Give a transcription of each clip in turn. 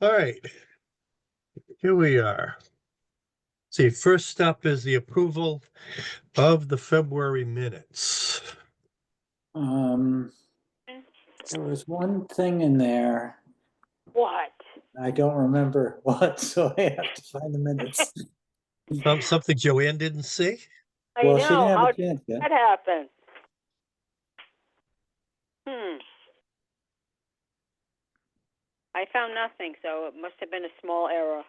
All right, here we are. See, first up is the approval of the February minutes. There was one thing in there. What? I don't remember what, so I have to find the minutes. Something Joanne didn't see? I Well, know. she didn't have How a did chance yet. that happen? I found nothing, so it must have been a small error.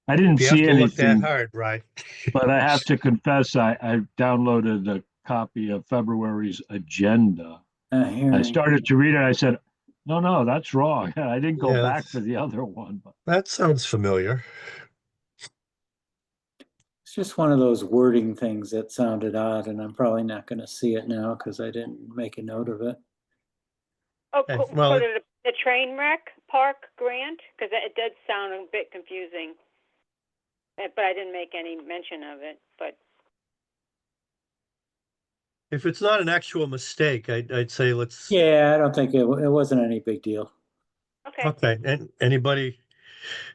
I didn't You have see to look that anything, hard, right? but I have to confess, I downloaded a copy of February's agenda. I Hearing. started to read it. I said, no, that's wrong. I didn't go Yeah. back to the other one. But That sounds familiar. It's just one of those wording things that sounded odd, and I'm probably not going to see it now because I didn't make a note of it. Oh, Okay, cool. well, The train wreck park grant? Because it did sound a bit confusing. But I didn't make any mention of it. But if it's not an actual mistake, I'd say let's. Yeah, I don't think it wasn't any big deal. okay. Okay, and anybody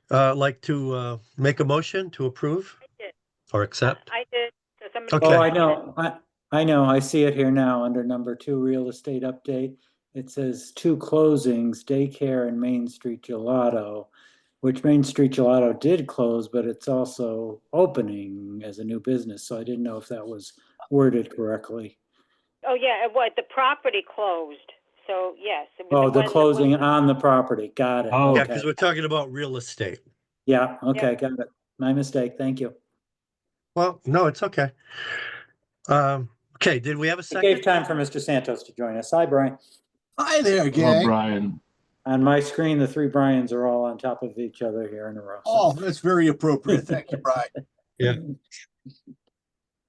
like to make a motion to approve I did. or accept? I did. So somebody Okay. Oh, I know. I see it here now under number 2, real estate update. It says 2 closings, daycare and Main Street Gelato, which Main Street Gelato did close, but it's also opening as a new business. So I didn't know if that was worded correctly. Oh, yeah. The property closed. So, yes. It was Oh, the when closing on the property. Got it. Oh. Yeah, Okay. because we're talking about real estate. Yeah, okay, got it. My mistake. Thank you. Well, no, it's okay. Okay, did we have a It second? gave time for Mr. Santos to join us. Hi, Brian. Hi there, hello, gang. Brian. On my screen, the 3 Brians are all on top of each other here in a row. Oh, that's very appropriate. Thank you, Brian. Yeah.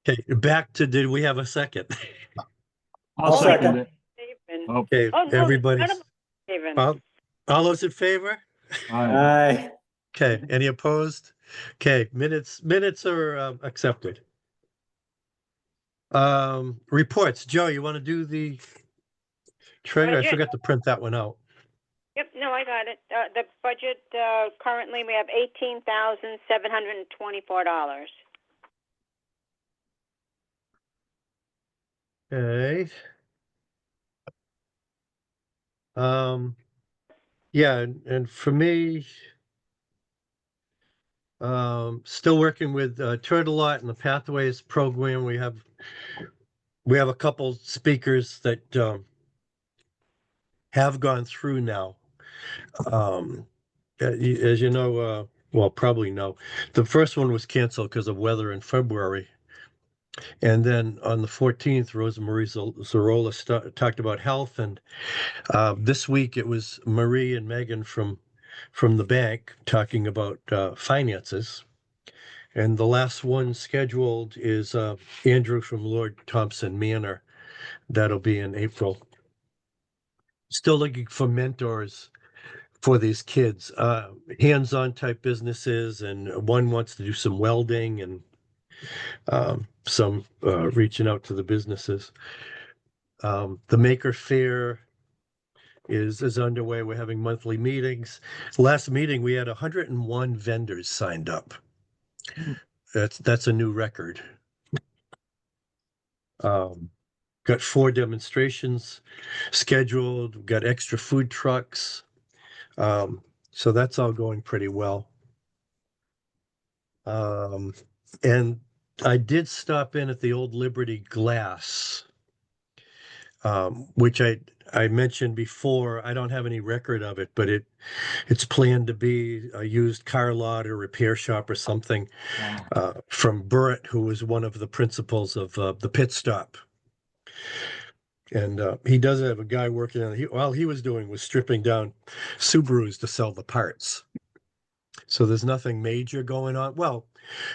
Okay, back to did we have a second? I'll second it. Stephen. Oh, Okay, Oh, no, everybody's. none of Stephen. All those in favor? hi. Hi. Okay, any opposed? Okay, minutes are accepted. Reports. Joe, you want to do the treasurer? I Budget. forgot to print that one out. Yep, no, I got it. The budget, currently we have $18,724. Okay. Yeah, and for me, still working with Turtle Lot and the Pathways program. We have a couple speakers that have gone through now. As you know, well, probably know, the first one was canceled because of weather in February. And then on the 14th, Rosemarie Zarola talked about health. And this week it was Marie and Megan from the bank talking about finances. And the last one scheduled is Andrew from Lord Thompson Manor. That'll be in April. Still looking for mentors for these kids, hands-on type businesses, and one wants to do some welding and some reaching out to the businesses. The Maker Fair is underway. We're having monthly meetings. Last meeting we had 101 vendors signed up. That's a new record. Got 4 demonstrations scheduled. Got extra food trucks. So that's all going pretty well. And I did stop in at the old Liberty Glass, which I mentioned before. I don't have any record of it, but it's planned to be a used car lot or repair shop or something. Wow. From Burritt, who was one of the principals of the Pit Stop. And he does have a guy working on it. All he was doing was stripping down Subarus to sell the parts. So there's nothing major going on. Well,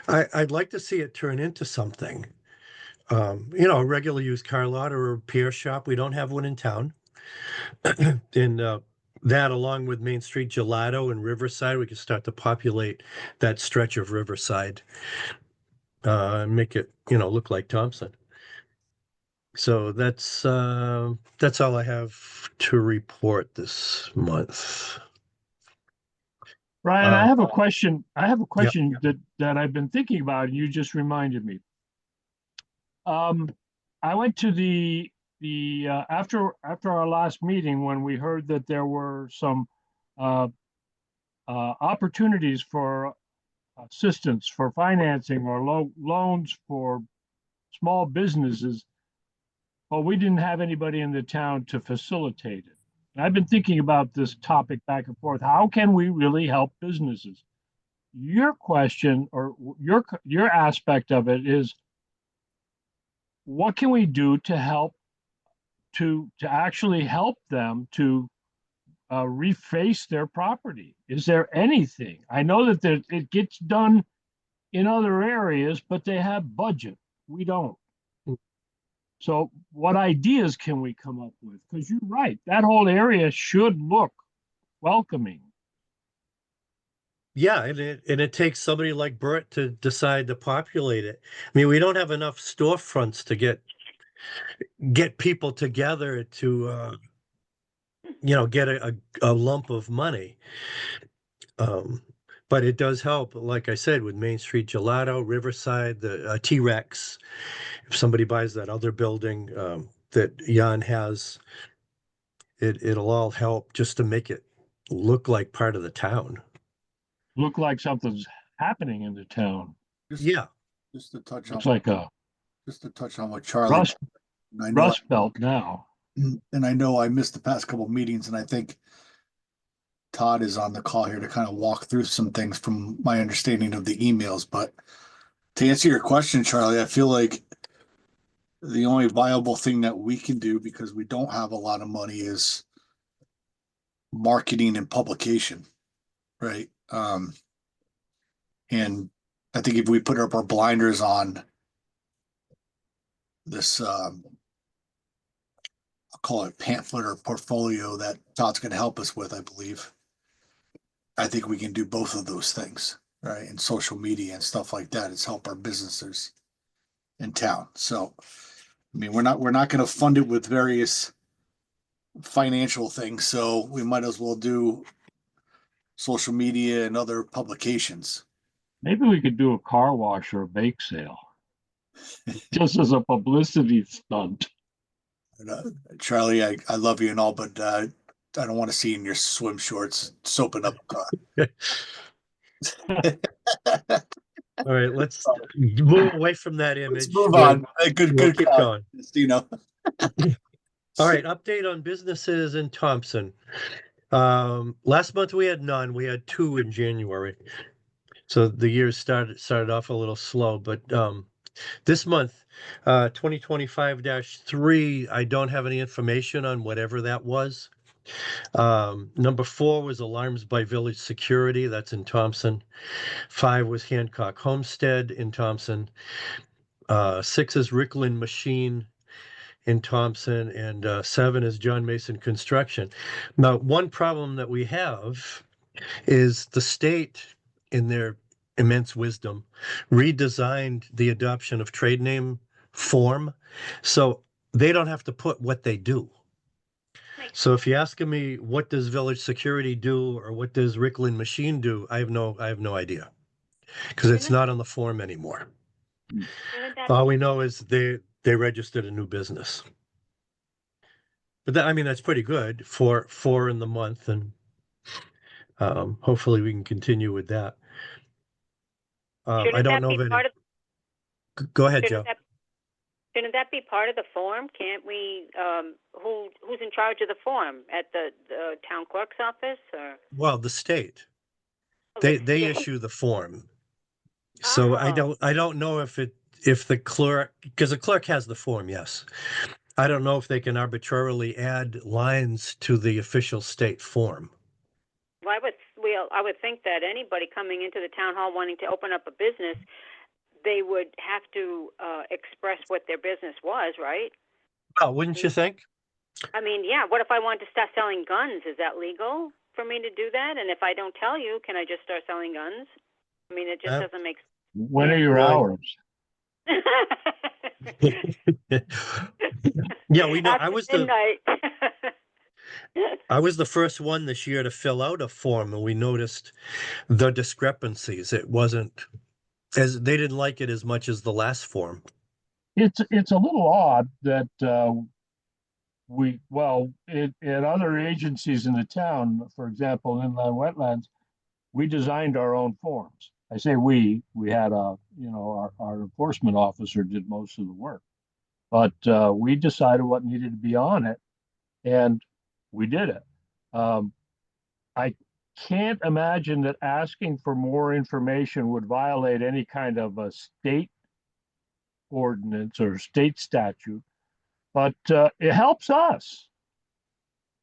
I'd like to see it turn into something. A regular used car lot or a repair shop. We don't have one in town. And that, along with Main Street Gelato and Riverside, we can start to populate that stretch of Riverside and make it, look like Thompson. So that's all I have to report this month. Brian, I Um, have a question. I have a Yep. question that I've been thinking about, and you just reminded me. I went to the after our last meeting when we heard that there were some uh, opportunities for assistance for financing or loans for small businesses, but we didn't have anybody in the town to facilitate it. And I've been thinking about this topic back and forth. How can we really help businesses? Your question or your aspect of it is, what can we do to help to actually help them to reface their property? Is there anything? I know that it gets done in other areas, but they have budget. We don't. So what ideas can we come up with? Because you're right, that whole area should look welcoming. Yeah, and it takes somebody like Bert to decide to populate it. I mean, we don't have enough storefronts to get people together to get a lump of money. But it does help, like I said, with Main Street Gelato, Riverside, the T-Rex. If somebody buys that other building that Jan has, it'll all help just to make it look like part of the town. Look like something's happening in the town. Just, Yeah. just to touch Looks on, like a just to touch on what Charlie, and I know, rust belt now. and I know I missed the past couple of meetings, and I think Todd is on the call here to kind of walk through some things from my understanding of the emails. But to answer your question, Charlie, I feel like the only viable thing that we can do, because we don't have a lot of money, is marketing and publication, right? And I think if we put up our blinders on this, I'll call it pamphlet or portfolio that Todd's going to help us with, I believe. I think we can do both of those things, right? And social media and stuff like that is help our businesses in town. So, I mean, we're not going to fund it with various financial things, so we might as well do social media and other publications. Maybe we could do a car wash or a bake sale, just as a publicity stunt. And, Charlie, I love you and all, but I don't want to see you in your swim shorts soaping up a car. All right, let's move away from that image. Let's move on. Good, We'll good keep call, going. Christina. All right, update on businesses in Thompson. Last month we had none. We had 2 in January. So the year started off a little slow, but this month, 2025-3, I don't have any information on whatever that was. Number 4 was Alarms by Village Security. That's in Thompson. 5 was Hancock Homestead in Thompson. 6 is Rickland Machine in Thompson, and 7 is John Mason Construction. Now, one problem that we have is the state, in their immense wisdom, redesigned the adoption of trade name form, so they don't have to put what they do. So if you're asking me what does Village Security do or what does Rickland Machine do, I have no idea, because it's not on the form anymore. All we know is they registered a new business. But that, I mean, that's pretty good for 4 in the month, and hopefully we can continue with that. I don't know of any. Go ahead, Joe. Shouldn't that be part of the form? Can't we? Who's in charge of the form at the town clerk's office, or? Well, the state. Oh, They the state. issue the form. So I don't know if the clerk, because the clerk has the form, yes. I don't know if they can arbitrarily add lines to the official state form. Well, I would think that anybody coming into the town hall wanting to open up a business, they would have to express what their business was, right? Oh, wouldn't you think? I mean, yeah. What if I wanted to start selling guns? Is that legal for me to do that? And if I don't tell you, can I just start selling guns? I mean, it just doesn't make sense. When are your hours? Yeah, we know. After midnight. I was the first one this year to fill out a form, and we noticed the discrepancies. It wasn't as they didn't like it as much as the last form. It's a little odd that at other agencies in the town, for example, inland wetlands, we designed our own forms. I say we had our enforcement officer did most of the work, but we decided what needed to be on it, and we did it. I can't imagine that asking for more information would violate any kind of a state ordinance or state statute, but it helps us.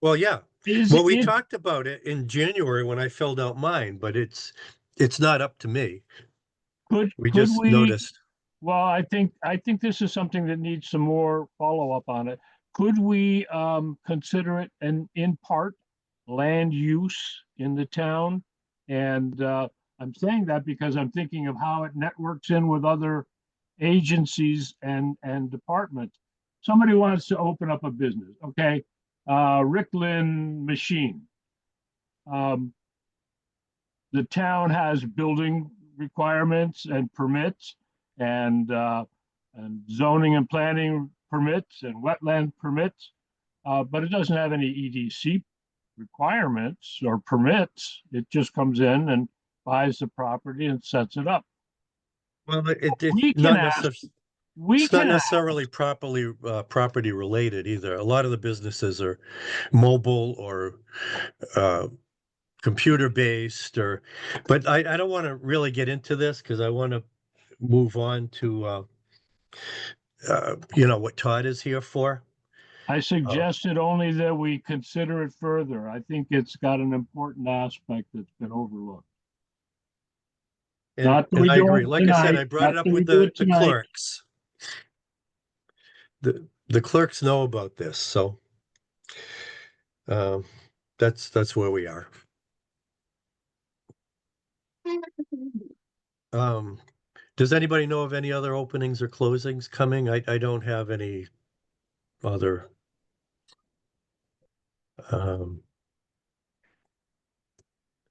Well, yeah. Is Well, we it talked about it in January when I filled out mine, but it's not up to me. We could just we? noticed. Well, I think this is something that needs some more follow-up on it. Could we consider it an in part land use in the town? And I'm saying that because I'm thinking of how it networks in with other agencies and departments. Somebody wants to open up a business, okay? Ricklin Machine. The town has building requirements and permits and zoning and planning permits and wetland permits, but it doesn't have any EDC requirements or permits. It just comes in and buys the property and sets it up. Well, We not can ask. necessarily. We It's not can ask. necessarily property related either. A lot of the businesses are mobile or computer based, but I don't want to really get into this because I want to move on to what Todd is here for. I suggested only that we consider it further. I think it's got an important aspect that's been overlooked. And, Not that and we I do agree. it Like I said, tonight. I brought Not it up that we with do the it tonight. clerks. The clerks know about this, so that's where we are. Does anybody know of any other openings or closings coming? I don't have any other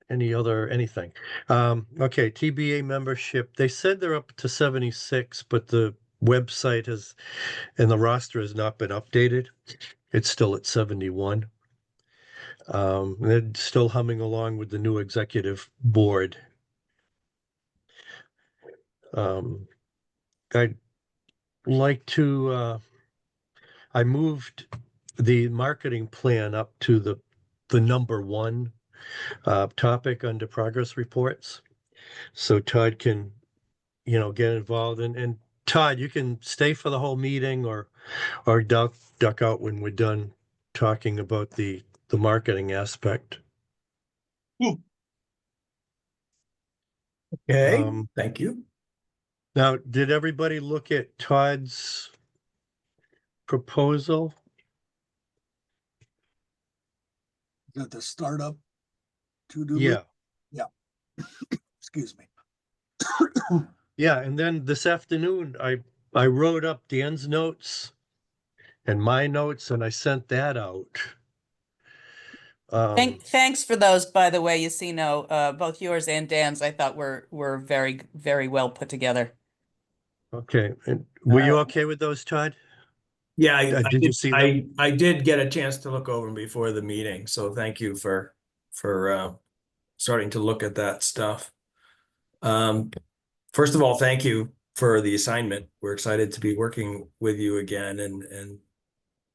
anything. Okay, TBA membership. They said they're up to 76, but the website and the roster has not been updated. It's still at 71. They're still humming along with the new executive board. I'd like to I moved the marketing plan up to the number one topic under progress reports. So Todd can, get involved and Todd, you can stay for the whole meeting or duck out when we're done talking about the marketing aspect. Okay, thank you. Now, did everybody look at Todd's proposal? Got the startup to-do Yeah. list. Yeah. Excuse me. Yeah, and then this afternoon I wrote up Dan's notes and my notes and I sent that out. Thanks for those, by the way, both yours and Dan's, I thought were very, very well put together. Okay, and were you okay with those, Todd? Yeah, I Did you see them? I did get a chance to look over them before the meeting, so thank you for starting to look at that stuff. First of all, thank you for the assignment. We're excited to be working with you again and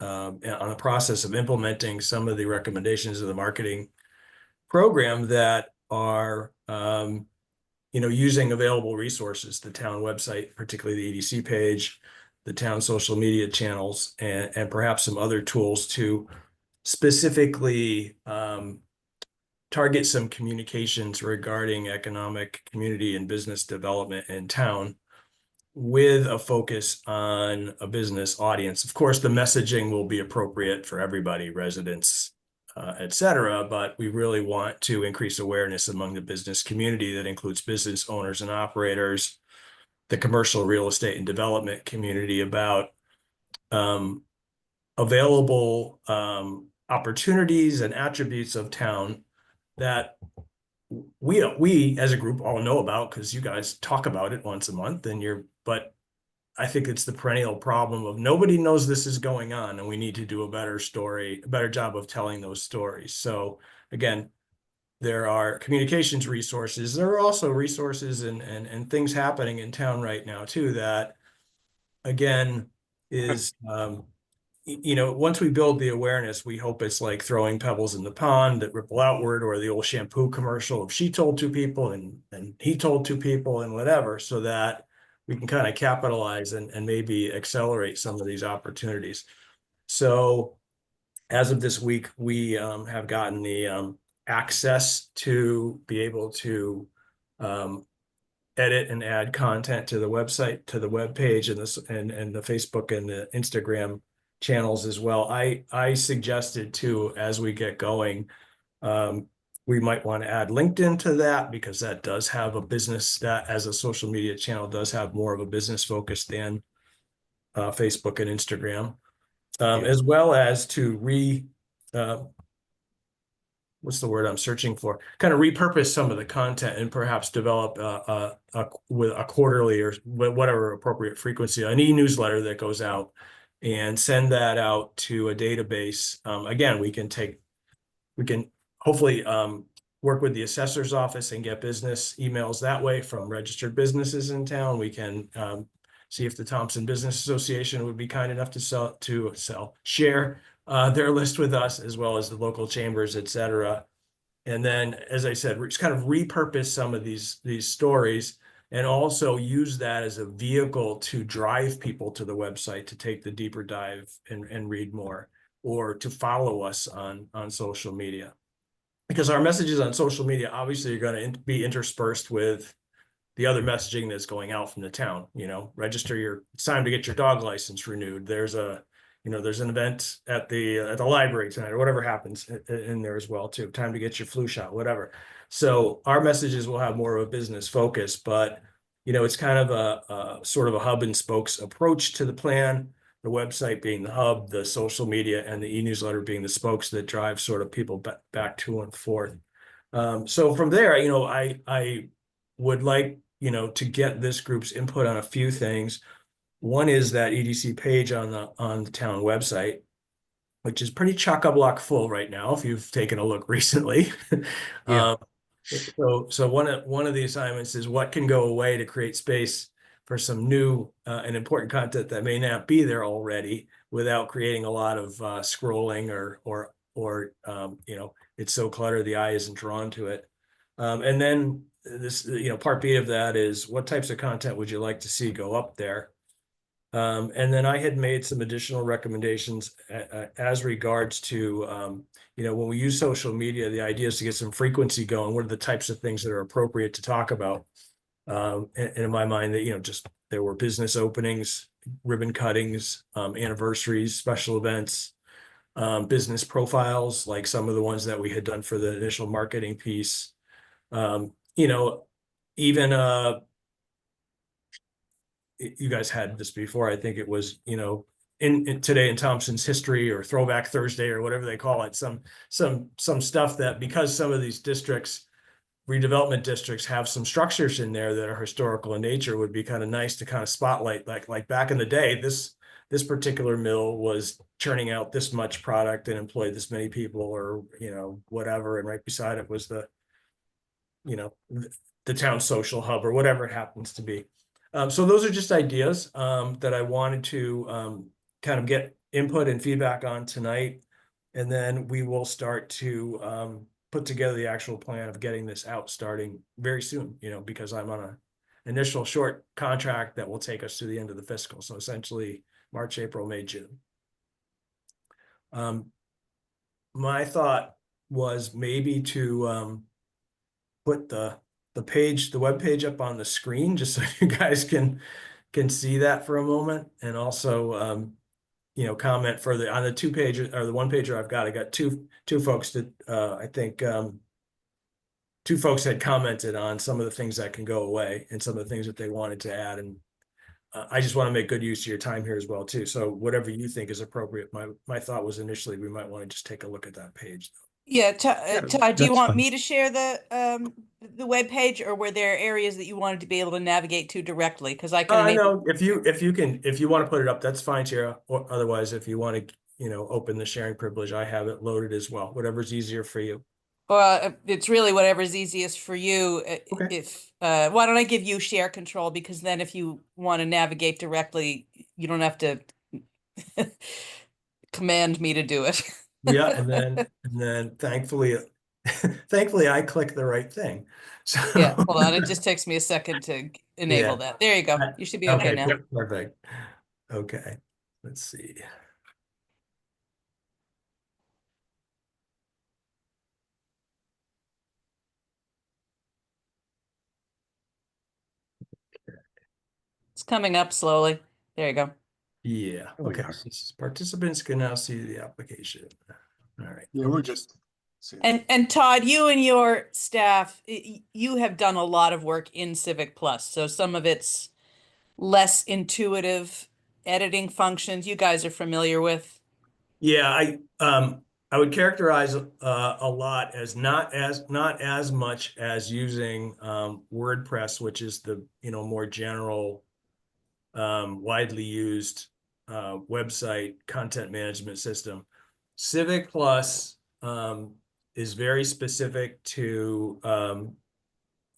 on a process of implementing some of the recommendations of the marketing program that are using available resources, the town website, particularly the EDC page, the town social media channels, and perhaps some other tools to specifically target some communications regarding economic, community, and business development in town with a focus on a business audience. Of course, the messaging will be appropriate for everybody, residents, et cetera, but we really want to increase awareness among the business community that includes business owners and operators, the commercial real estate and development community about available opportunities and attributes of town that we as a group all know about because you guys talk about it once a month but I think it's the perennial problem of nobody knows this is going on, and we need to do a better job of telling those stories. So again, there are communications resources. There are also resources and things happening in town right now too that, again, is once we build the awareness, we hope it's like throwing pebbles in the pond that ripple outward, or the old shampoo commercial of she told 2 people and he told 2 people and whatever, so that we can kind of capitalize and maybe accelerate some of these opportunities. So as of this week, we have gotten the access to be able to edit and add content to the website, to the web page, and the Facebook and the Instagram channels as well. I suggested too, as we get going, we might want to add LinkedIn to that, because that does have a business, that as a social media channel does have more of a business focus than Facebook and Instagram, as well as to what's the word I'm searching for? Kind of repurpose some of the content and perhaps develop with a quarterly or whatever appropriate frequency, an e-newsletter that goes out, and send that out to a database. Again, we can hopefully work with the assessor's office and get business emails that way from registered businesses in town. We can see if the Thompson Business Association would be kind enough to share their list with us, as well as the local chambers, et cetera. And then, as I said, just kind of repurpose some of these stories, and also use that as a vehicle to drive people to the website to take the deeper dive and read more, or to follow us on social media. Because our messages on social media obviously are going to be interspersed with the other messaging that's going out from the town. It's time to get your dog license renewed. There's an event at the library tonight, or whatever happens in there as well too. Time to get your flu shot, whatever. So our messages will have more of a business focus, but it's kind of a sort of a hub and spokes approach to the plan. The website being the hub, the social media and the e-newsletter being the spokes that drive sort of people back to and forth. So from there, I would like, to get this group's input on a few things. One is that EDC page on the town website, which is pretty chock-a-block full right now, if you've taken a look recently. Yeah. So one of the assignments is what can go away to create space for some new and important content that may not be there already, without creating a lot of scrolling or it's so cluttered the eye isn't drawn to it. And then this, part B of that is, what types of content would you like to see go up there? And then I had made some additional recommendations as regards to, when we use social media, the idea is to get some frequency going. What are the types of things that are appropriate to talk about? And in my mind, that, there were business openings, ribbon cuttings, anniversaries, special events, business profiles, like some of the ones that we had done for the initial marketing piece. Even you guys had this before. I think it was, in today in Thompson's history, or Throwback Thursday, or whatever they call it, some stuff that, because some of these redevelopment districts have some structures in there that are historical in nature, would be kind of nice to kind of spotlight, like back in the day, this particular mill was churning out this much product and employed this many people, or whatever, and right beside it was the town social hub, or whatever it happens to be. So those are just ideas that I wanted to kind of get input and feedback on tonight, and then we will start to put together the actual plan of getting this out starting very soon, because I'm on an initial short contract that will take us to the end of the fiscal. So essentially March, April, May, June. My thought was maybe to put the web page up on the screen, just so you guys can see that for a moment, and also comment further on the 2 pages, or the 1 pager I've got. I got two folks that I think 2 folks had commented on some of the things that can go away and some of the things that they wanted to add, and I just want to make good use of your time here as well too. So whatever you think is appropriate. My thought was initially we might want to just take a look at that page. Yeah, Yeah, Todd, do you that's want fine. me to share the webpage, or were there areas that you wanted to be able to navigate to directly? Because I can enable. No, if you want to put it up, that's fine, Tara. Or otherwise, if you want to, open the sharing privilege, I have it loaded as well. Whatever's easier for you. Well, it's really whatever's easiest for you. Okay. If why don't I give you share control, because then if you want to navigate directly, you don't have to command me to do it. Yeah, and then thankfully, thankfully I clicked the right thing. So Yeah, hold on. It just takes me a second to enable Yeah. that. There you go. You should be okay now. Perfect. Okay, let's see. It's coming up slowly. There you go. Yeah, There we okay. are. Participants can now see the application. All right. Yeah, we're just. And Todd, you and your staff, you have done a lot of work in Civic Plus. So some of it's less intuitive editing functions you guys are familiar with. Yeah, I would characterize a lot as not as much as using WordPress, which is the more general widely used website content management system. Civic Plus is very specific to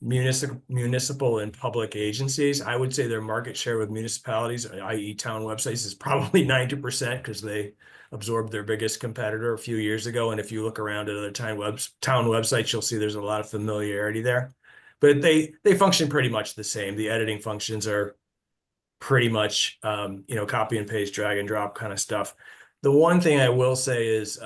municipal and public agencies. I would say their market share with municipalities, i.e. town websites, is probably 90% because they absorbed their biggest competitor a few years ago. And if you look around at other town websites, you'll see there's a lot of familiarity there. But they function pretty much the same. The editing functions are pretty much copy and paste, drag and drop kind of stuff. The one thing I will say is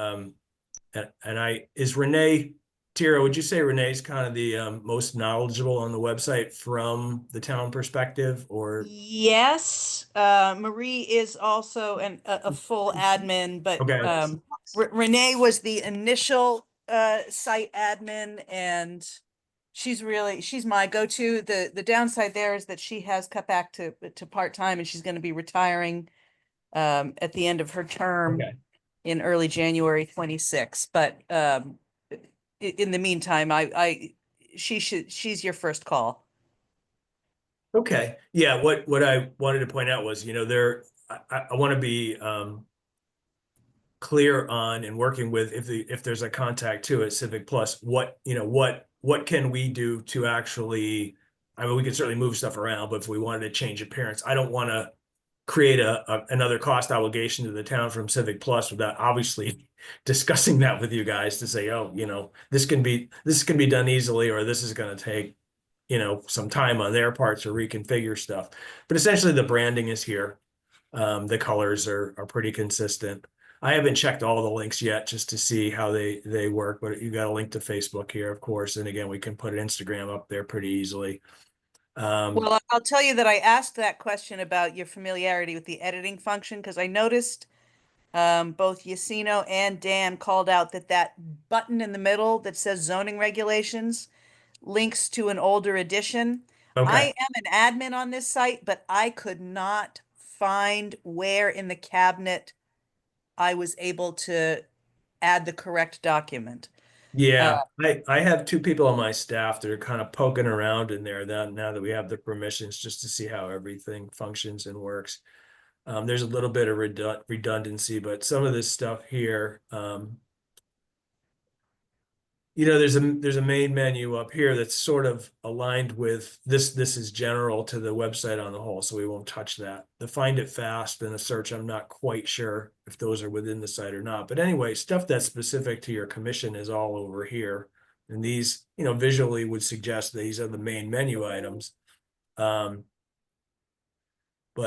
Renee, Tira, would you say Renee's kind of the most knowledgeable on the website from the town perspective, or? Yes, Marie is also a full admin, but Okay. Renee was the initial site admin, and she's my go-to. The downside there is that she has cut back to part-time, and she's going to be retiring at the end of her term Okay. in early January 26. But in the meantime, she's your first call. Okay. Yeah. What I wanted to point out was, I want to be clear on and working with if there's a contact to it, Civic Plus, what can we do to actually, I mean, we can certainly move stuff around, but if we wanted to change appearance, I don't want to create another cost obligation to the town from Civic Plus without obviously discussing that with you guys to say, oh, this can be done easily, or this is going to take, some time on their part to reconfigure stuff. But essentially the branding is here. The colors are pretty consistent. I haven't checked all the links yet just to see how they work, but you got a link to Facebook here, of course. And again, we can put Instagram up there pretty easily. Well, I'll tell you that I asked that question about your familiarity with the editing function because I noticed both Yacino and Dan called out that button in the middle that says zoning regulations links to an older edition. Okay. I am an admin on this site, but I could not find where in the cabinet I was able to add the correct document. Yeah, I have two people on my staff that are kind of poking around in there now that we have the permissions just to see how everything functions and works. There's a little bit of redundancy, but some of this stuff here, there's a main menu up here that's sort of aligned with this. This is general to the website on the whole, so we won't touch that. The find it fast and the search, I'm not quite sure if those are within the site or not. But anyway, stuff that's specific to your commission is all over here. And these, visually would suggest these are the main menu items. But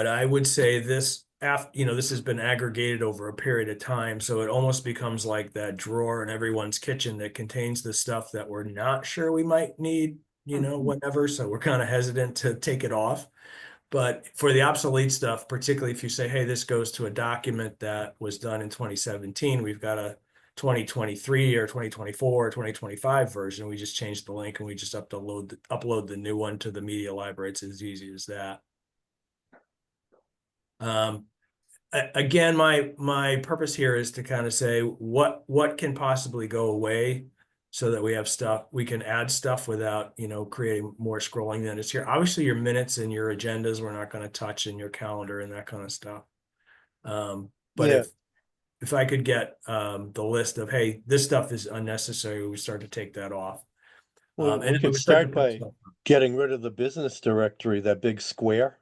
I would say this, this has been aggregated over a period of time. So it almost becomes like that drawer in everyone's kitchen that contains the stuff that we're not sure we might need, whatever. So we're kind of hesitant to take it off. But for the obsolete stuff, particularly if you say, hey, this goes to a document that was done in 2017, we've got a 2023 or 2024 or 2025 version. We just change the link and we just upload the new one to the media library. It's as easy as that. Again, my purpose here is to kind of say what can possibly go away so that we have stuff, we can add stuff without, creating more scrolling than is here. Obviously, your minutes and your agendas, we're not going to touch, in your calendar and that kind of stuff. But Yeah. if I could get the list of, hey, this stuff is unnecessary, we start to take that off. Well, And we then could would start to start put by stuff- getting rid of the business directory, that big square.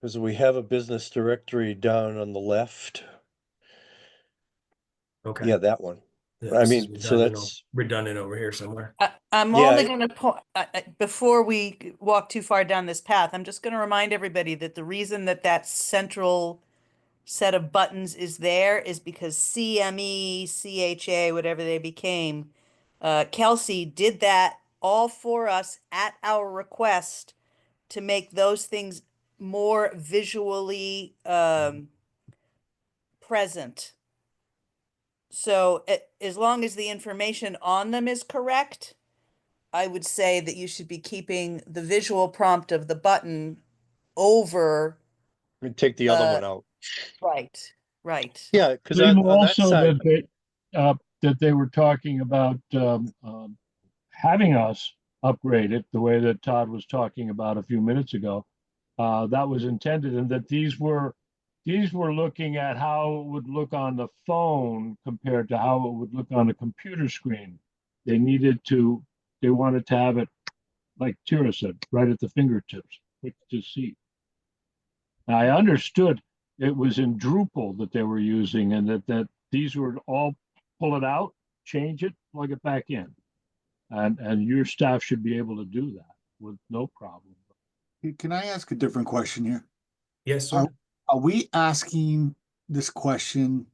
Because we have a business directory down on the left. Okay. Yeah, that one. Yeah, I this is mean, so that's, redundant over here somewhere. I'm Yeah, only going to point, before we walk too far down this path, I'm just going to remind everybody that the reason that that central set of buttons is there is because CME, CHA, whatever they became, Kelsey did that all for us at our request to make those things more visually present. So as long as the information on them is correct, I would say that you should be keeping the visual prompt of the button over. we take the other one out. Right, right. Yeah, because They know on that also side, that they were talking about having us upgrade it the way that Todd was talking about a few minutes ago. That was intended, and that these were looking at how it would look on the phone compared to how it would look on a computer screen. They wanted to have it, like Tira said, right at the fingertips, quick to see. I understood it was in Drupal that they were using, and that these were all pull it out, change it, plug it back in. And your staff should be able to do that with no problem. Can I ask a different question here? Yes, sir. Are we asking this question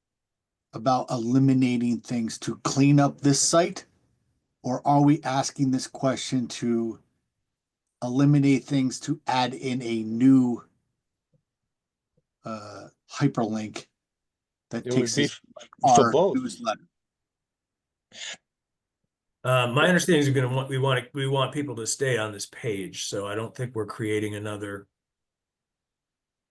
about eliminating things to clean up this site? Or are we asking this question to eliminate things to add in a new hyperlink that it would takes be us for our both. newsletter? My understanding is we want people to stay on this page, so I don't think we're creating another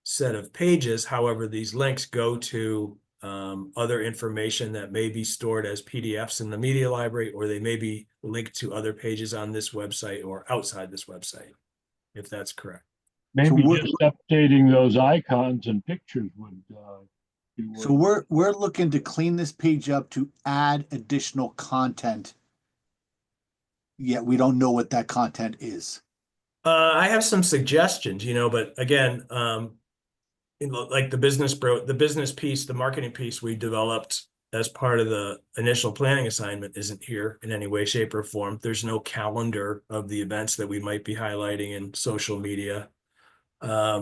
set of pages. However, these links go to other information that may be stored as PDFs in the media library, or they may be linked to other pages on this website or outside this website, if that's correct. Maybe we're- just updating those icons and pictures would be worth. So we're looking to clean this page up to add additional content. Yet we don't know what that content is. I have some suggestions, but again, like the business piece, the marketing piece we developed as part of the initial planning assignment isn't here in any way, shape, or form. There's no calendar of the events that we might be highlighting in social media. I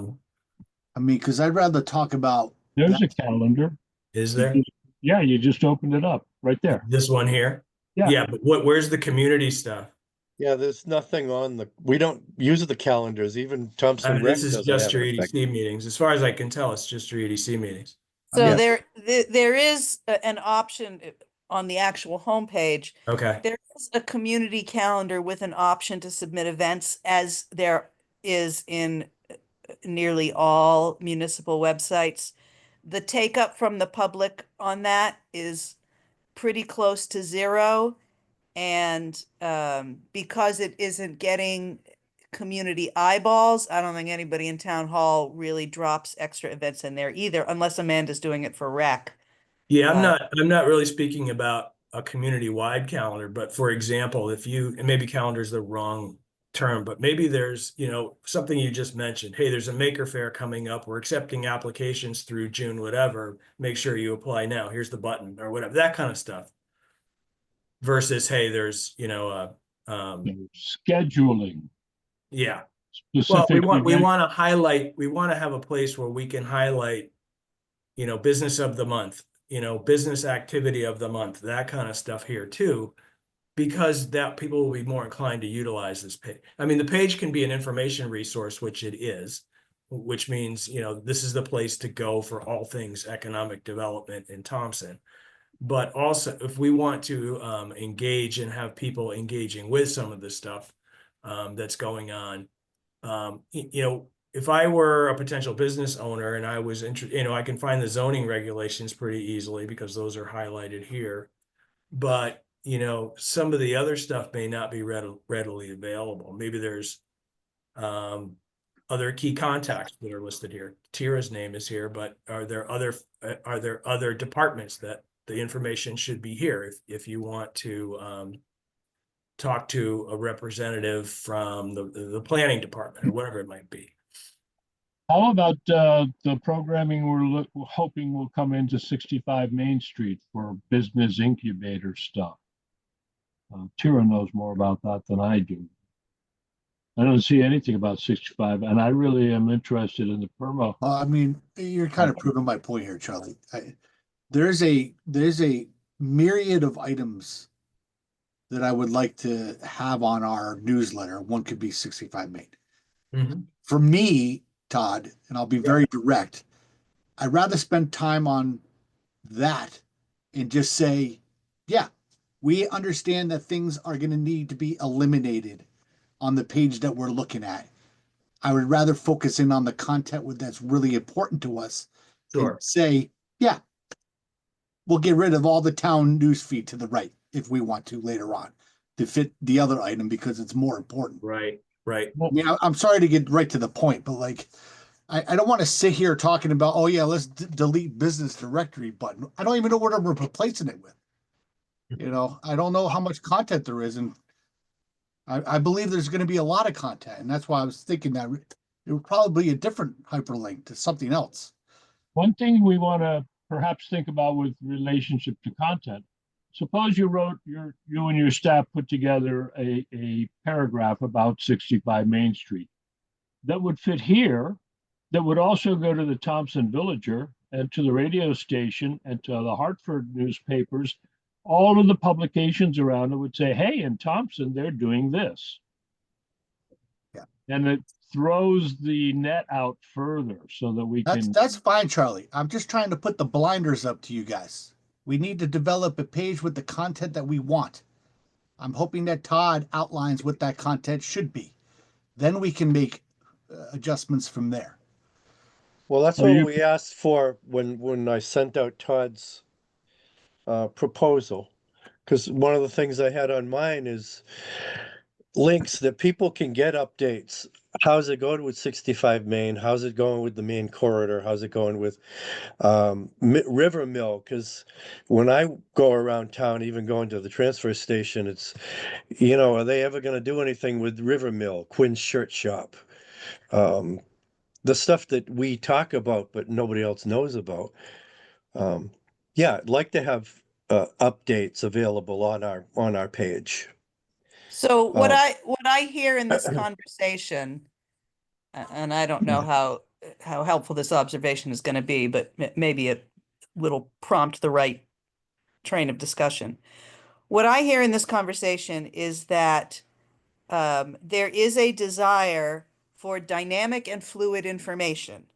mean, because I'd rather talk about There's that. a calendar. Is there Yeah, you just opened it up right there. this one here? Yeah. Yeah, but where's the community stuff? Yeah, there's nothing on we don't use the calendars. Even Thompson Rec This is doesn't just have your it effective. EDC meetings. As far as I can tell, it's just your EDC meetings. So Yes. there is an option on the actual homepage. Okay. There is a community calendar with an option to submit events, as there is in nearly all municipal websites. The take up from the public on that is pretty close to zero. And because it isn't getting community eyeballs, I don't think anybody in town hall really drops extra events in there either, unless Amanda's doing it for rec. Yeah, I'm not really speaking about a community-wide calendar, but for example, and maybe calendar is the wrong term, but maybe there's, something you just mentioned. Hey, there's a maker fair coming up. We're accepting applications through June, whatever. Make sure you apply now. Here's the button or whatever, that kind of stuff. Versus, hey, there's, Scheduling. yeah. Well, Specific we event. want to have a place where we can highlight, business of the month, business activity of the month, that kind of stuff here too, because that people will be more inclined to utilize this page. I mean, the page can be an information resource, which it is, which means, this is the place to go for all things economic development in Thompson. But also, if we want to engage and have people engaging with some of the stuff that's going on, if I were a potential business owner and I was I can find the zoning regulations pretty easily because those are highlighted here. But, some of the other stuff may not be readily available. Maybe there's other key contacts that are listed here. Tira's name is here, but are there other departments that the information should be here if you want to talk to a representative from the planning department or whatever it might be? How about the programming we're hoping will come into 65 Main Street for business incubator stuff? Tira knows more about that than I do. I don't see anything about 65, and I really am interested in the perma. I mean, you're kind of proving my point here, Charlie. There's a myriad of items that I would like to have on our newsletter. One could be 65 Main. Mhm. For me, Todd, and I'll be very direct, I'd rather spend time on that and just say, yeah, we understand that things are going to need to be eliminated on the page that we're looking at. I would rather focus in on the content that's really important to us Sure. and say, yeah, we'll get rid of all the town news feed to the right if we want to later on to fit the other item because it's more important. Right. Right. I mean, I'm sorry to get right to the point, but like, I don't want to sit here talking about, oh yeah, let's delete business directory button. I don't even know what we're replacing it with. I don't know how much content there is. And I believe there's going to be a lot of content. And that's why I was thinking that it would probably be a different hyperlink to something else. One thing we want to perhaps think about with relationship to content. Suppose you and your staff put together a paragraph about 65 Main Street that would fit here, that would also go to the Thompson Villager and to the radio station and to the Hartford newspapers. All of the publications around it would say, hey, in Thompson, they're doing this. Yeah. And it throws the net out further so that we can. That's fine, Charlie. I'm just trying to put the blinders up to you guys. We need to develop a page with the content that we want. I'm hoping that Todd outlines what that content should be. Then we can make adjustments from there. Well, that's what we asked for when I sent out Todd's proposal. Because one of the things I had on mine is links that people can get updates. How's it going with 65 Main? How's it going with the main corridor? How's it going with River Mill? Because when I go around town, even going to the transfer station, it's, are they ever going to do anything with River Mill, Quinn's Shirt Shop? The stuff that we talk about, but nobody else knows about. Yeah, I'd like to have updates available on our page. So what I hear in this conversation, and I don't know how helpful this observation is going to be, but maybe it will prompt the right train of discussion. What I hear in this conversation is that there is a desire for dynamic and fluid information.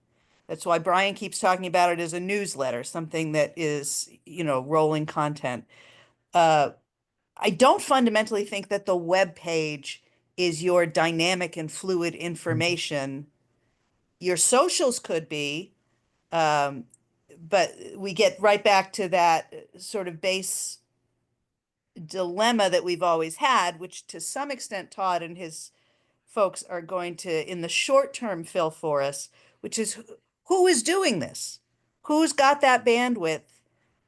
That's why Brian keeps talking about it as a newsletter, something that is, rolling content. I don't fundamentally think that the web page is your dynamic and fluid information. Your socials could be, but we get right back to that sort of base dilemma that we've always had, which to some extent Todd and his folks are going to, in the short term, fill for us, which is who is doing this? Who's got that bandwidth?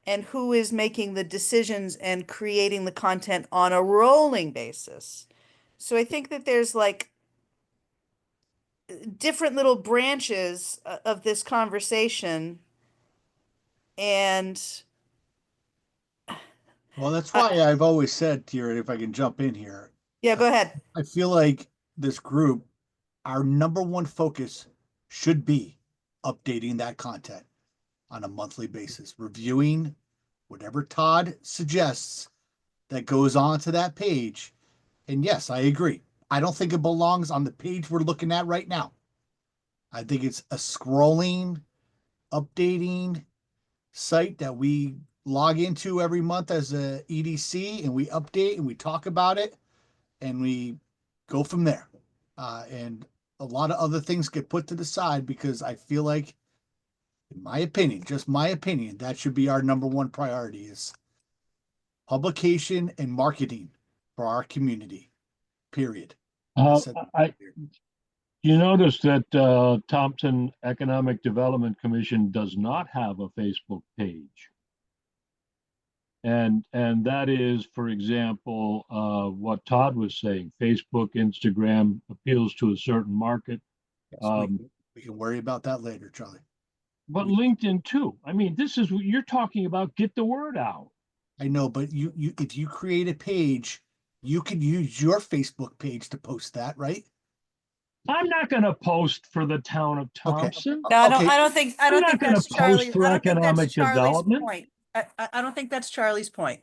And who is making the decisions and creating the content on a rolling basis? So I think that there's like different little branches of this conversation. And well, that's why I've always said, Tira, if I can jump in here. Yeah, go ahead. I feel like this group, our number one focus should be updating that content on a monthly basis, reviewing whatever Todd suggests that goes onto that page. And yes, I agree. I don't think it belongs on the page we're looking at right now. I think it's a scrolling, updating site that we log into every month as a EDC, and we update and we talk about it and we go from there. And a lot of other things get put to the side because I feel like, in my opinion, just my opinion, that should be our number one priority is publication and marketing for our community, period. Said- You notice that Thompson Economic Development Commission does not have a Facebook page. And that is, for example, what Todd was saying, Facebook, Instagram appeals to a certain market. Yes, Um, we can worry about that later, Charlie. But LinkedIn too. I mean, this is what you're talking about. Get the word out. I know, but you if you create a page, you could use your Facebook page to post that, right? I'm not going to post for the town of Thompson. No, I don't, Okay. I don't think, I I'm don't not think gonna that's post Charlie, for I don't think that's economic Charlie's development. point. I don't think that's Charlie's point.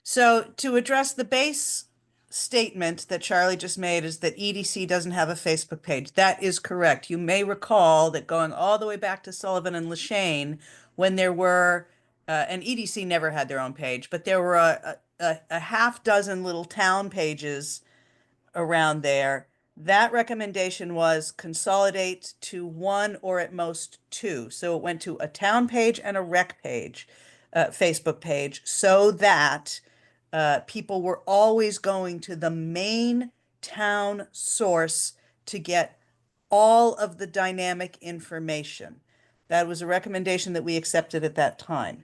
So to address the base statement that Charlie just made is that EDC doesn't have a Facebook page. That is correct. You may recall that going all the way back to Sullivan and Lashane, when there were, and EDC never had their own page, but there were a half dozen little town pages around there. That recommendation was consolidate to one or at most two. So it went to a town page and a rec page, Facebook page, so that people were always going to the main town source to get all of the dynamic information. That was a recommendation that we accepted at that time.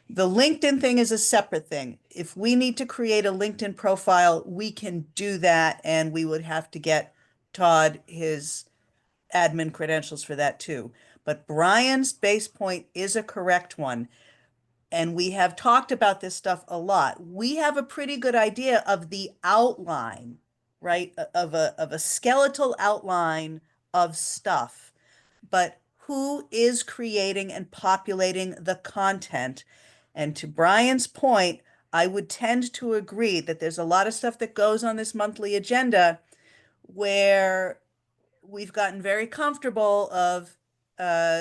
The LinkedIn thing is a separate thing. If we need to create a LinkedIn profile, we can do that, and we would have to get Todd his admin credentials for that too. But Brian's base point is a correct one. And we have talked about this stuff a lot. We have a pretty good idea of the outline, right? Of a skeletal outline of stuff. But who is creating and populating the content? And to Brian's point, I would tend to agree that there's a lot of stuff that goes on this monthly agenda where we've gotten very comfortable of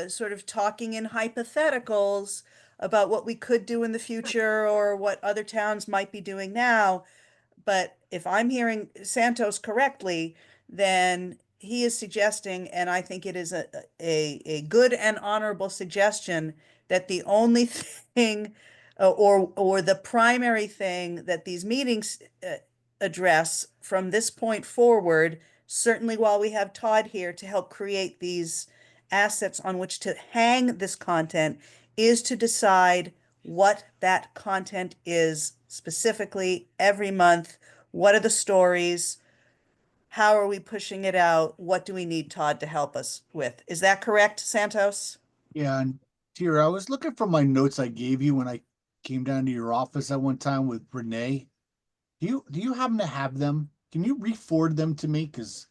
sort of talking in hypotheticals about what we could do in the future or what other towns might be doing now. But if I'm hearing Santos correctly, then he is suggesting, and I think it is a good and honorable suggestion, that the only thing or the primary thing that these meetings address from this point forward, certainly while we have Todd here to help create these assets on which to hang this content, is to decide what that content is specifically every month. What are the stories? How are we pushing it out? What do we need Todd to help us with? Is that correct, Santos? Yeah, and Tira, I was looking for my notes I gave you when I came down to your office at one time with Renee. Do you happen to have them? Can you re-forward them to me? Because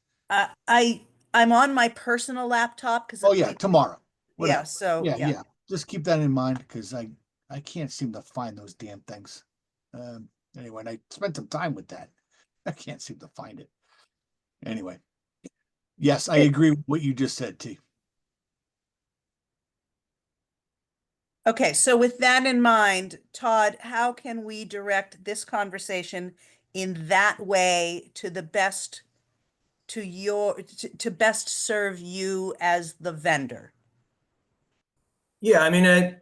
I'm on my personal laptop because oh yeah, tomorrow. yeah. Whatever. So Yeah. Just keep that in mind because I can't seem to find those damn things. Anyway, and I spent some time with that. I can't seem to find it. Anyway, yes, I agree with what you just said, T. Okay, so with that in mind, Todd, how can we direct this conversation in that way to the best to best serve you as the vendor? Yeah, I mean,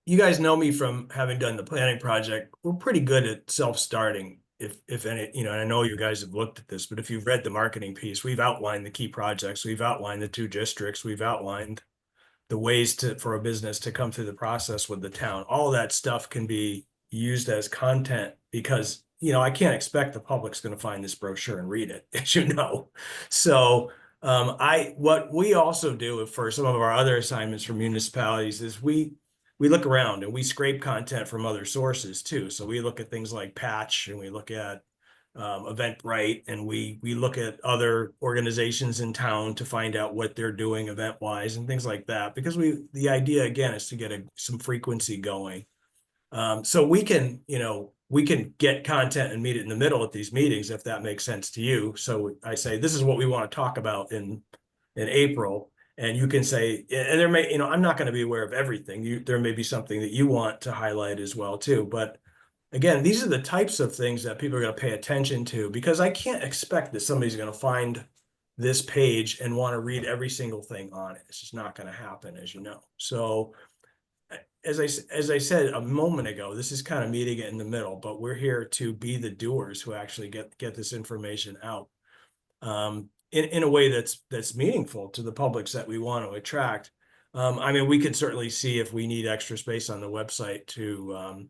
you guys know me from having done the planning project. We're pretty good at self-starting. If any, and I know you guys have looked at this, but if you've read the marketing piece, we've outlined the key projects, we've outlined the 2 districts, we've outlined the ways for a business to come through the process with the town. All that stuff can be used as content because, I can't expect the public's going to find this brochure and read it, as you know. So what we also do for some of our other assignments for municipalities is we look around and we scrape content from other sources too. So we look at things like Patch and we look at Eventbrite, and we look at other organizations in town to find out what they're doing event wise and things like that, because the idea again is to get some frequency going. So we can get content and meet it in the middle at these meetings if that makes sense to you. So I say this is what we want to talk about in April, and you can say, and there may, I'm not going to be aware of everything. There may be something that you want to highlight as well too, but again, these are the types of things that people are going to pay attention to, because I can't expect that somebody's going to find this page and want to read every single thing on it. It's just not going to happen, as you know. So as I said a moment ago, this is kind of meeting it in the middle, but we're here to be the doers who actually get this information out in a way that's meaningful to the publics that we want to attract. I mean, we could certainly see if we need extra space on the website to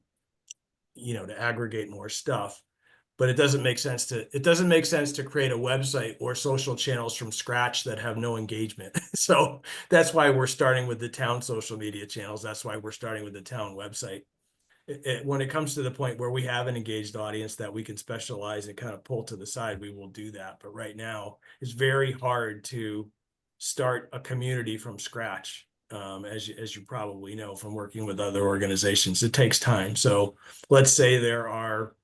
to aggregate more stuff. But it doesn't make sense to create a website or social channels from scratch that have no engagement. So that's why we're starting with the town social media channels. That's why we're starting with the town website. When it comes to the point where we have an engaged audience that we can specialize and kind of pull to the side, we will do that. But right now, it's very hard to start a community from scratch. As you probably know from working with other organizations, it takes time. So let's say there are,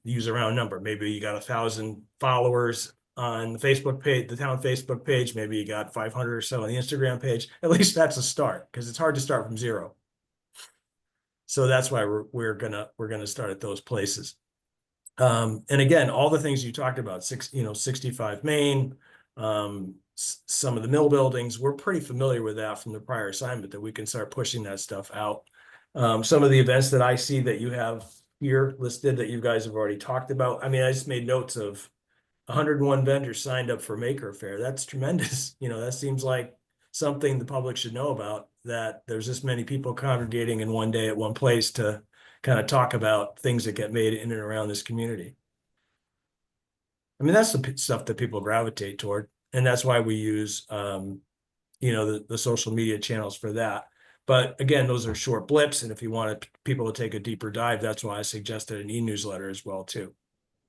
use a round number, maybe you got 1,000 followers on the Facebook page, the town Facebook page, maybe you got 500 or so on the Instagram page. At least that's a start, because it's hard to start from zero. So that's why we're gonna start at those places. And again, all the things you talked about, 65 Main, some of the mill buildings, we're pretty familiar with that from the prior assignment, that we can start pushing that stuff out. Some of the events that I see that you have here listed that you guys have already talked about. I mean, I just made notes of 101 vendors signed up for Maker Faire. That's tremendous. That seems like something the public should know about, that there's this many people congregating in one day at one place to kind of talk about things that get made in and around this community. I mean, that's the stuff that people gravitate toward. And that's why we use, the social media channels for that. But again, those are short blips. And if you wanted people to take a deeper dive, that's why I suggested an e-newsletter as well, too.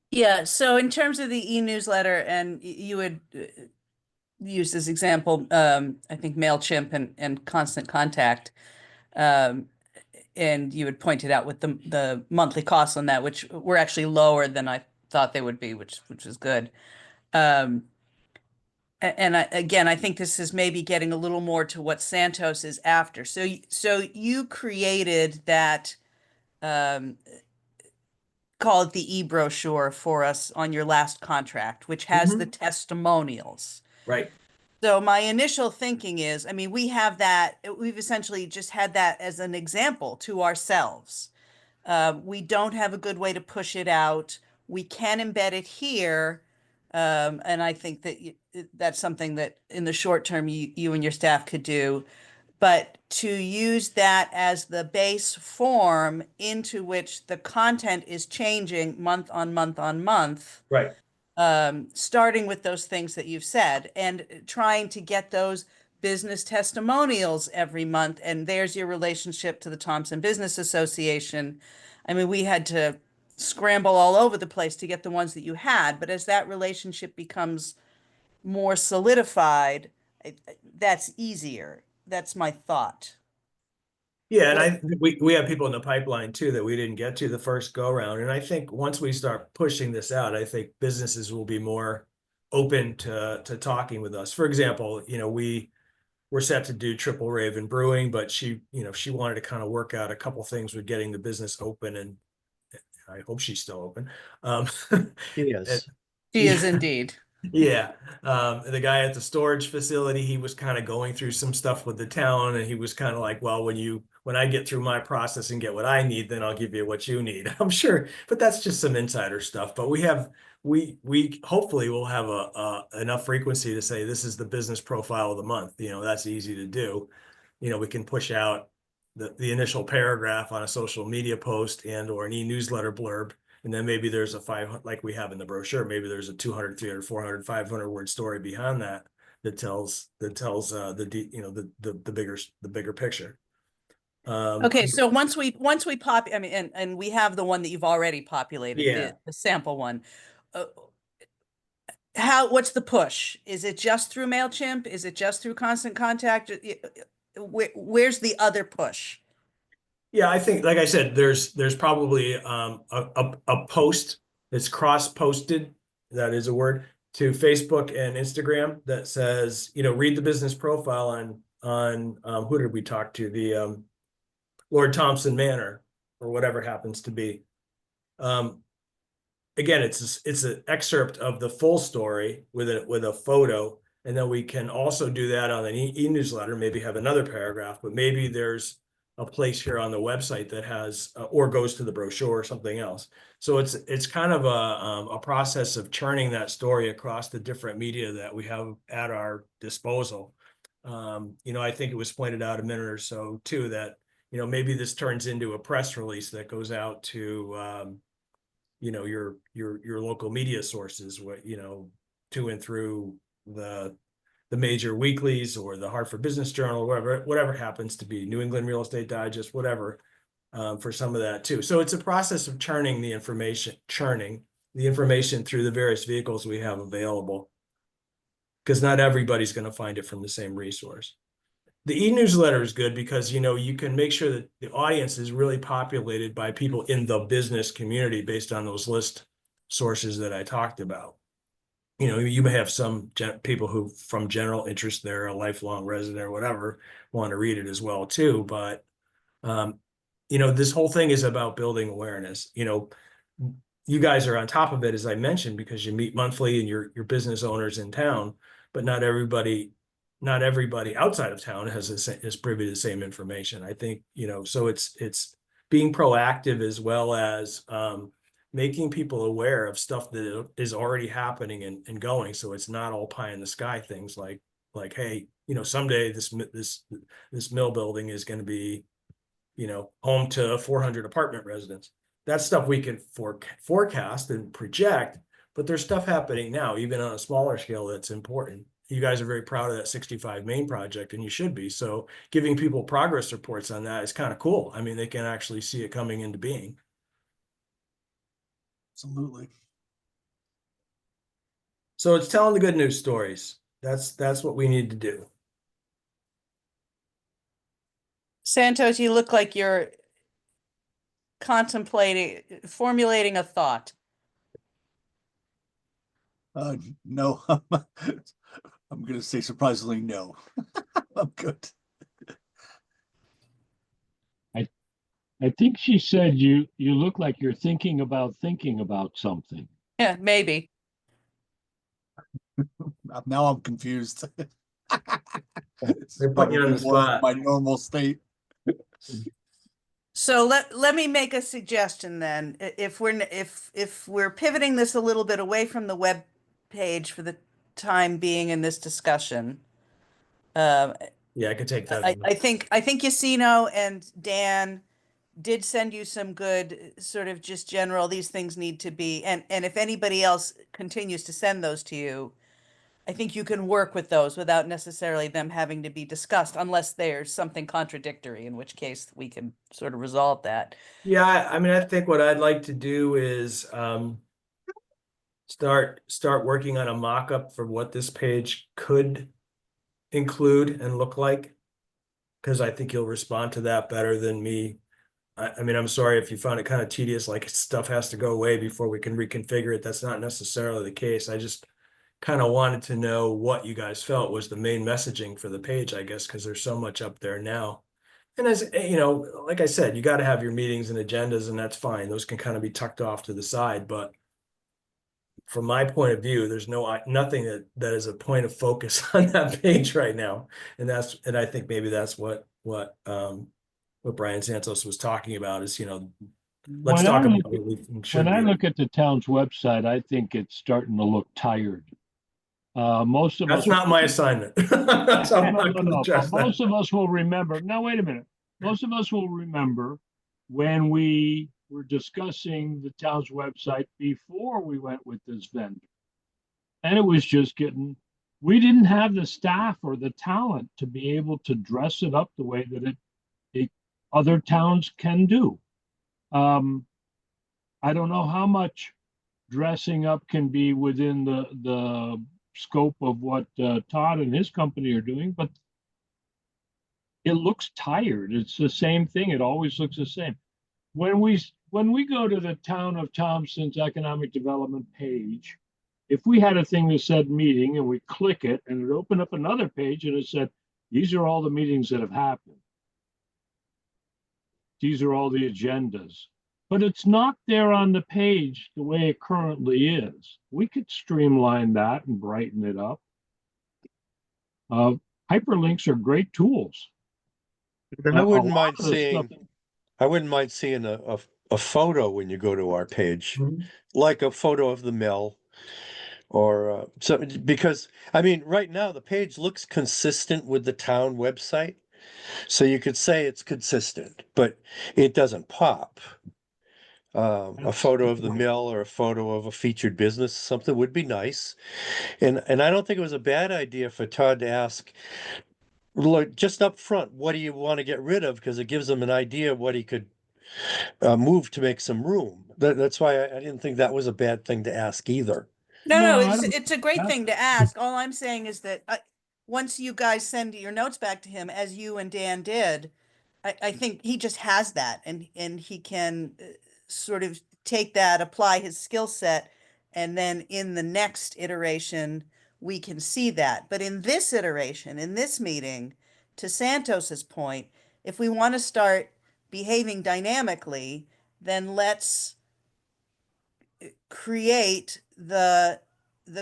Yeah, so in terms of the e-newsletter, and you would use this example, I think MailChimp and Constant Contact, and you had pointed out with the monthly costs on that, which were actually lower than I thought they would be, which is good. And again, I think this is maybe getting a little more to what Santos is after. So you created that, call it the e-brochure for us on your last contract, which has the testimonials. Right. So my initial thinking is, I mean, we have that, we've essentially just had that as an example to ourselves. We don't have a good way to push it out. We can embed it here. And I think that that's something that in the short term, you and your staff could do. But to use that as the base form into which the content is changing month on month on month. Right. Starting with those things that you've said and trying to get those business testimonials every month. And there's your relationship to the Thompson Business Association. I mean, we had to scramble all over the place to get the ones that you had, but as that relationship becomes more solidified, that's easier. That's my thought. Yeah, and we have people in the pipeline too that we didn't get to the first go round. And I think once we start pushing this out, I think businesses will be more open to talking with us. For example, we're set to do Triple Raven Brewing, but she wanted to kind of work out a couple things with getting the business open, and I hope she's still open. Yes. She is indeed. Yeah. The guy at the storage facility, he was kind of going through some stuff with the town, and he was kind of like, well, when I get through my process and get what I need, then I'll give you what you need. I'm sure, but that's just some insider stuff. But we hopefully will have enough frequency to say this is the business profile of the month. That's easy to do. We can push out the initial paragraph on a social media post and or an e-newsletter blurb. And then maybe there's a 500, like we have in the brochure, maybe there's a 200, 300, 400, 500 word story behind that tells the bigger picture. Okay, so once we I mean, and we have the one that you've already populated, Yeah. the sample one. What's the push? Is it just through MailChimp? Is it just through Constant Contact? Where's the other push? Yeah, I think, like I said, there's probably a post that's cross-posted, that is a word, to Facebook and Instagram that says, read the business profile on who did we talk to? The Lord Thompson Manor, or whatever happens to be. again, it's an excerpt of the full story with a photo. And then we can also do that on an e-newsletter, maybe have another paragraph, but maybe there's a place here on the website that has, or goes to the brochure or something else. So it's kind of a process of churning that story across the different media that we have at our disposal. I think it was pointed out a minute or so too, that, maybe this turns into a press release that goes out to, your local media sources, to and through the major weeklies or the Hartford Business Journal, whatever happens to be, New England Real Estate Digest, whatever, for some of that too. So it's a process of churning the information through the various vehicles we have available, because not everybody's going to find it from the same resource. The e-newsletter is good because, you can make sure that the audience is really populated by people in the business community based on those list sources that I talked about. You may have some people who, from general interest, they're a lifelong resident or whatever, want to read it as well too. But, this whole thing is about building awareness. You guys are on top of it, as I mentioned, because you meet monthly and you're business owners in town, but not everybody outside of town is privy to the same information. I think, so it's being proactive as well as making people aware of stuff that is already happening and going. So it's not all pie in the sky things like, hey, someday this mill building is going to be, home to 400 apartment residents. That's stuff we can forecast and project, but there's stuff happening now, even on a smaller scale, that's important. You guys are very proud of that 65 Main project, and you should be. So giving people progress reports on that is kind of cool. I mean, they can actually see it coming into being. Absolutely. So it's telling the good news stories. That's what we need to do. Santos, you look like you're formulating a thought. No, I'm going to say surprisingly no. I'm good. I think she said you look like you're thinking about something. Yeah, maybe. Now I'm confused. They're putting you on the spot. My normal state. So let me make a suggestion then. If we're pivoting this a little bit away from the web page for the time being in this discussion, Yeah, I could take that. I think Yacino and Dan did send you some good sort of just general, these things need to be, and if anybody else continues to send those to you, I think you can work with those without necessarily them having to be discussed unless there's something contradictory, in which case we can sort of resolve that. Yeah, I mean, I think what I'd like to do is start working on a mock-up for what this page could include and look like, because I think you'll respond to that better than me. I mean, I'm sorry if you found it kind of tedious, like stuff has to go away before we can reconfigure it. That's not necessarily the case. I just kind of wanted to know what you guys felt was the main messaging for the page, I guess, because there's so much up there now. And as like I said, you got to have your meetings and agendas, and that's fine. Those can kind of be tucked off to the side. But from my point of view, there's nothing that is a point of focus on that page right now. And I think maybe that's what Brian Santos was talking about is, let's talk about what we should When I be. look at the town's website, I think it's starting to look tired. Most of That's us. not my assignment. So I'm not gonna address that. Most of us will remember. Now, wait a minute. Most of us will remember when we were discussing the town's website before we went with this vendor. And it was just we didn't have the staff or the talent to be able to dress it up the way that other towns can do. I don't know how much dressing up can be within the scope of what Todd and his company are doing, but it looks tired. It's the same thing. It always looks the same. When we go to the Town of Thompson's Economic Development page, if we had a thing that said meeting and we click it and it opened up another page and it said, these are all the meetings that have happened. These are all the agendas. but it's not there on the page the way it currently is. We could streamline that and brighten it up. Hyperlinks are great tools. I A wouldn't lot mind of the stuff- seeing, I wouldn't mind seeing a photo when you go to our page, Mhm. like a photo of the mill. Or so, because I mean, right now the page looks consistent with the town website. So you could say it's consistent, but it doesn't pop. A photo of the mill or a photo of a featured business, something would be nice. And I don't think it was a bad idea for Todd to ask, look, just up front, what do you want to get rid of? Because it gives him an idea of what he could move to make some room. That's why I didn't think that was a bad thing to ask either. No, No, no, I don't- it's a great thing to ask. All I'm saying is that once you guys send your notes back to him, as you and Dan did, I think he just has that, and he can sort of take that, apply his skill set, and then in the next iteration, we can see that. But in this iteration, in this meeting, to Santos's point, if we want to start behaving dynamically, then let's create the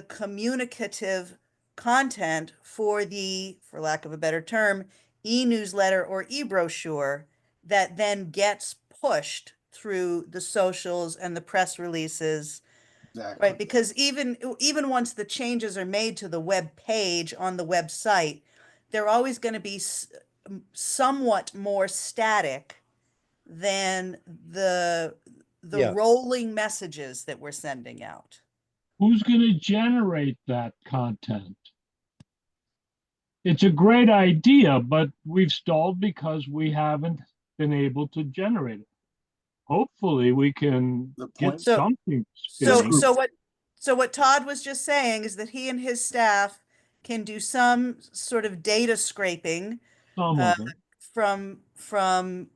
communicative content for the, for lack of a better term, e-newsletter or e-brochure that then gets pushed through the socials and the press releases, Exactly. right? Because even once the changes are made to the web page on the website, they're always going to be somewhat more static than the Yeah. rolling messages that we're sending out. Who's going to generate that content? It's a great idea, but we've stalled because we haven't been able to generate it. Hopefully, we can The get point- something So, spinning. so what Todd was just saying is that he and his staff can do some sort of data scraping Some of it. from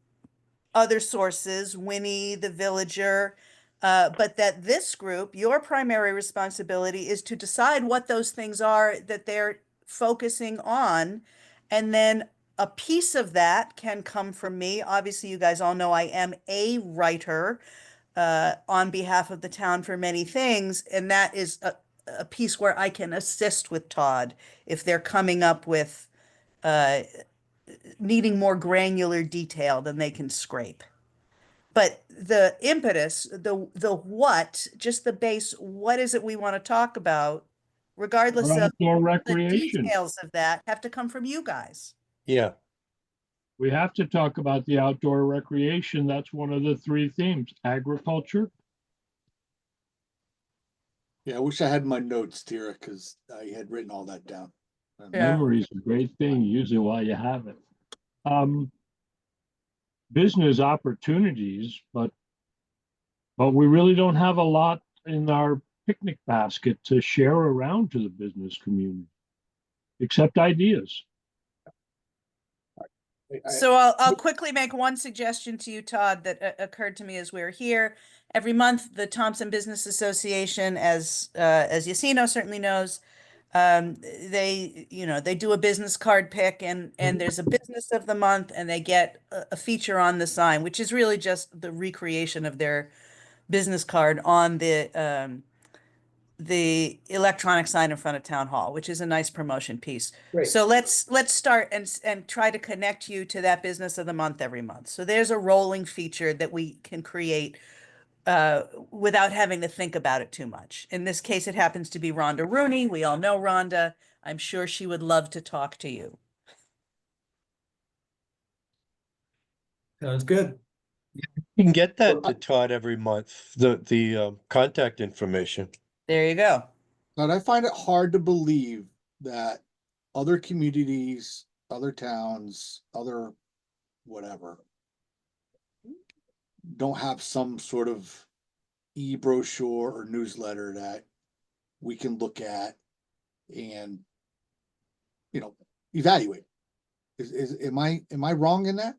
other sources, Winnie, the Villager, but that this group, your primary responsibility is to decide what those things are that they're focusing on, and then a piece of that can come from me. Obviously, you guys all know I am a writer on behalf of the town for many things, and that is a piece where I can assist with Todd if they're coming up with needing more granular detail than they can scrape. But the impetus, the what, just the base, what is it we want to talk about, regardless Or of outdoor the recreation. details of that, have to come from you guys. Yeah. We have to talk about the outdoor recreation. That's one of the three themes. Agriculture. Yeah, I wish I had my notes, Tira, because I had written all that down. Yeah. Memory is a great thing, usually while you have it. Business opportunities, but we really don't have a lot in our picnic basket to share around to the business community, except ideas. So I'll quickly make one suggestion to you, Todd, that occurred to me as we were here. Every month, the Thompson Business Association, as Yacino certainly knows, they do a business card pick, and there's a business of the month, and they get a feature on the sign, which is really just the recreation of their business card on the electronic sign in front of town hall, which is a nice promotion piece. Great. So let's start and try to connect you to that business of the month every month. So there's a rolling feature that we can create without having to think about it too much. In this case, it happens to be Rhonda Rooney. We all know Rhonda. I'm sure she would love to talk to you. Sounds good. You can get that to Todd every month, the contact information. There you go. But I find it hard to believe that other communities, other towns, other whatever, don't have some sort of e-brochure or newsletter that we can look at and, evaluate. Am I wrong in that?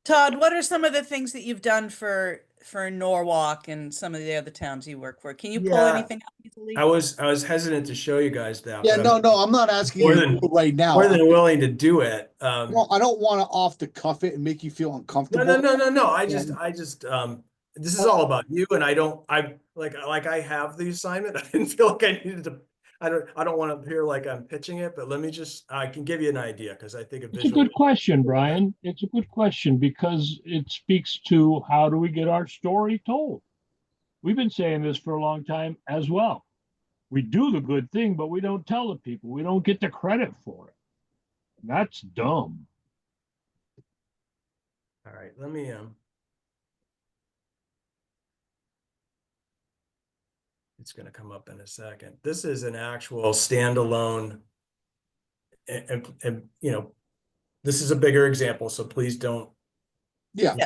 Todd, what are some of the things that you've done for for Norwalk and some of the other towns you work for? Can you pull Yeah. anything up easily? I was hesitant to show you guys that. Yeah, but no, I'm not asking more you than- to do it right now. more than willing to do it. Well, I don't want to off the cuff it and make you feel uncomfortable. No. I just, this is all about you, and I have the assignment. I didn't feel like I needed to. I don't want to appear like I'm pitching it, but I can give you an idea because I think a It's a visual. good question, Brian. It's a good question because it speaks to how do we get our story told? We've been saying this for a long time as well. We do the good thing, but we don't tell the people. We don't get the credit for it. That's dumb. All right, let me it's going to come up in a second. This is an actual standalone, and this is a bigger example, so please don't. Yeah.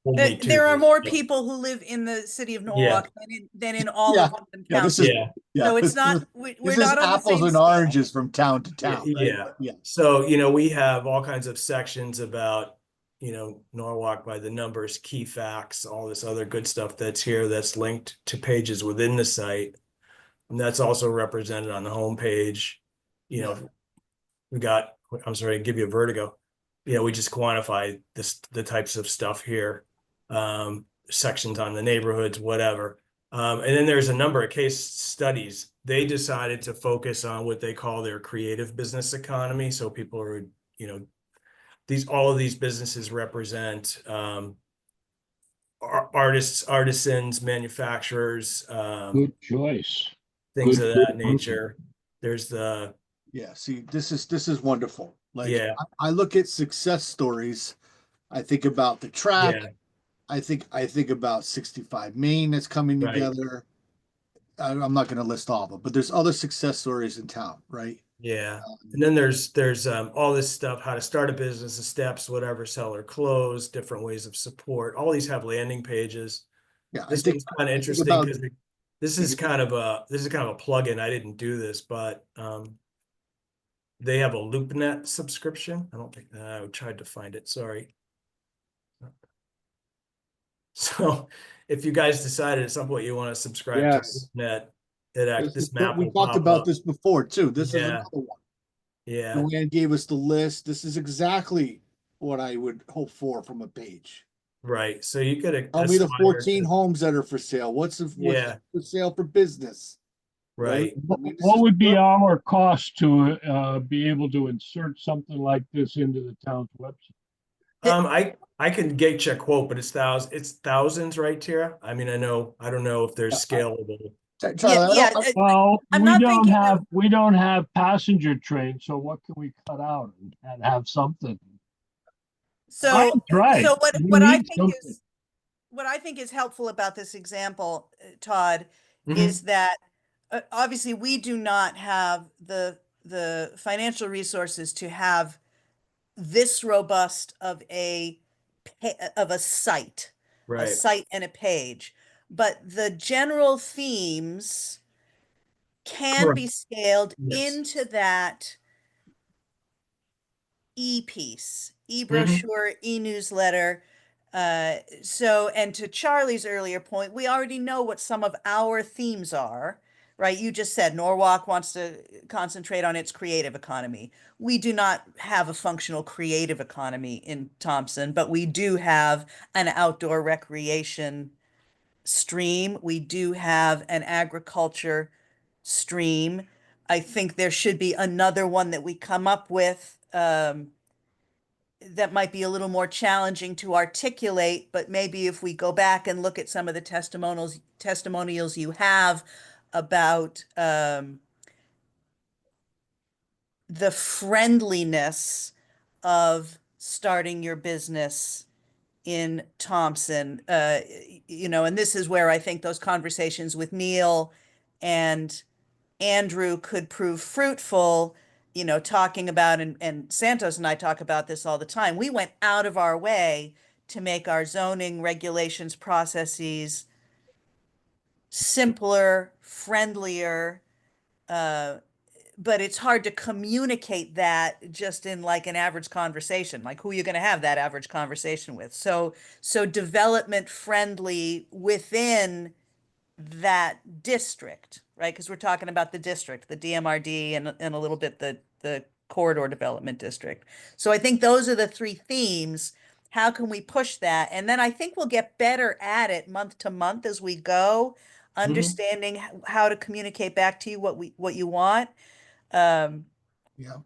hold me to There are this. more people who live in the city of Norwalk than in all Yeah. of London Yeah, this County. is Yeah. So it's this not, is- we're This is not on the apples same and scale. oranges from town to town, right? Yeah. Yeah. So, we have all kinds of sections about, Norwalk by the numbers, key facts, all this other good stuff that's here that's linked to pages within the site. And that's also represented on the homepage. I'm sorry, to give you a vertigo. We just quantify the types of stuff here, sections on the neighborhoods, whatever. And then there's a number of case studies. They decided to focus on what they call their creative business economy. So people are, all of these businesses represent artists, artisans, manufacturers, Good choice. things Good of that nature. There's the Yeah, see, this is wonderful. Like Yeah. I look at success stories. I think about the track. Yeah. I think about 65 Main that's coming Right. together. I'm not going to list all of them, but there's other success stories in town, right? Yeah. And then there's all this stuff, how to start a business, the steps, whatever, sell or close, different ways of support. All these have landing pages. Yeah, This one's kind of interesting because this is kind of a plugin. I didn't do this, but they have a LoopNet subscription. I don't think I tried to find it. Sorry. So if you guys decided at some point you want to subscribe Yes. to LoopNet, this map we will talked pop about up. this before too. This is Yeah. another one. Yeah. Joanne gave us the list. This is exactly what I would hope for from a page. Right. So you could Tell me the aspire 14 to- homes that are for sale. What's Yeah. for sale for business? Right. I mean, this What is would be perfect. our cost to be able to insert something like this into the town's website? I can get you a quote, but it's thousands, right, Tara? I mean, I don't know if there's scalable. Charlie, Yeah, Well, I'm we not don't thinking have we don't have passenger trains, so what can we cut out and have something? so Right. so We what I need think something. is what I think is helpful about this example, Todd, Mhm. is that obviously we do not have the financial resources to have this robust of a site, a Right. site and a page, but the general themes can be Correct. scaled Yes. into that e-piece, Mhm. e-brochure, e-newsletter. And to Charlie's earlier point, we already know what some of our themes are, right? You just said Norwalk wants to concentrate on its creative economy. We do not have a functional creative economy in Thompson, but we do have an outdoor recreation stream. We do have an agriculture stream. I think there should be another one that we come up with that might be a little more challenging to articulate, but maybe if we go back and look at some of the testimonials you have about the friendliness of starting your business in Thompson, and this is where I think those conversations with Neil and Andrew could prove fruitful, talking about, and Santos and I talk about this all the time. We went out of our way to make our zoning regulations processes simpler, friendlier, but it's hard to communicate that just in like an average conversation, like who you're going to have that average conversation with. So development friendly within that district, right? Because we're talking about the district, the DMRD, and a little bit the corridor development district. So I think those are the three themes. How can we push that? And then I think we'll get better at it month to month as we go, understanding how to communicate back to you what you want. Um, Yeah.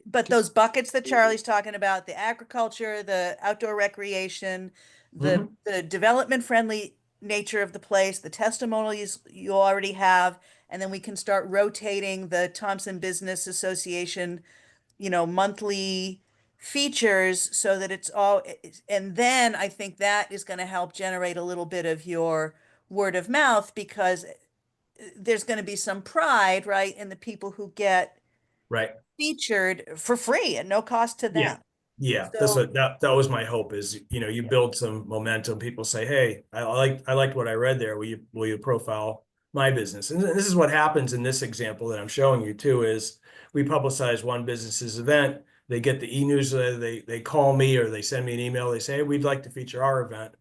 but those buckets that Charlie's talking about, the agriculture, the outdoor recreation, the development friendly nature of the place, the testimonials you already have, and then we can start rotating the Thompson Business Association, monthly features so that it's all, and then I think that is going to help generate a little bit of your word of mouth, because there's going to be some pride, right, in the people who get Right. featured for free at no cost to them. Yeah, So that was my hope is, you build some momentum. People say, hey, I liked what I read there. Will you profile my business? And this is what happens in this example that I'm showing you too, is we publicize one business's event. They get the e-newsletter, they call me or they send me an email. They say, hey, we'd like to feature our event.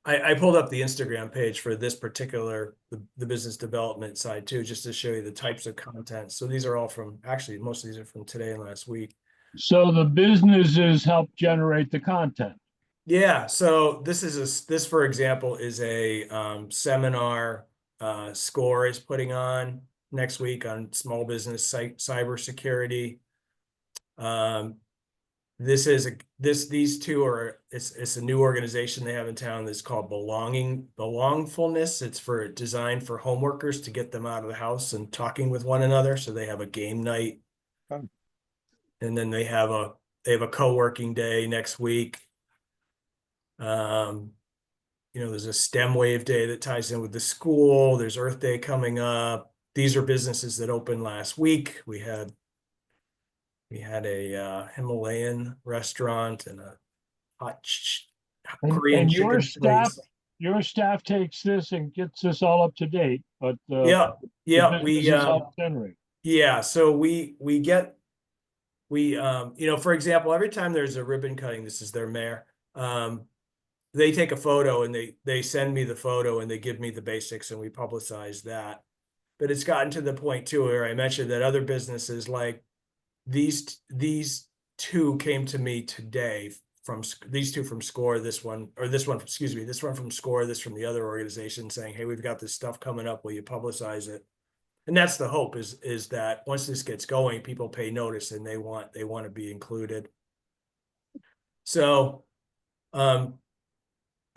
I pulled up the Instagram page for this particular, the business development side too, just to show you the types of content. So these are all from, actually, most of these are from today and last week. So the businesses help generate the content. Yeah, so this, for example, is a seminar SCORE is putting on next week on small business cybersecurity. These two are, it's a new organization they have in town that's called Belongfulness. It's designed for home workers to get them out of the house and talking with one another. So they have a game night. Oh. And then they have a co-working day next week. There's a STEM Wave Day that ties in with the school. There's Earth Day coming up. These are businesses that opened last week. We had a Himalayan restaurant and a hot Korean And chicken place. your staff takes this and gets this all up to date, but Yeah, the we businesses help generate. yeah, so we get for example, every time there's a ribbon cutting, this is their mayor, they take a photo and they send me the photo and they give me the basics and we publicize that. But it's gotten to the point too where I mentioned that other businesses, like these two came to me today from these two from SCORE, this one from SCORE, this from the other organization, saying, hey, we've got this stuff coming up, will you publicize it? And that's the hope, is that once this gets going, people pay notice and they want to be included. So I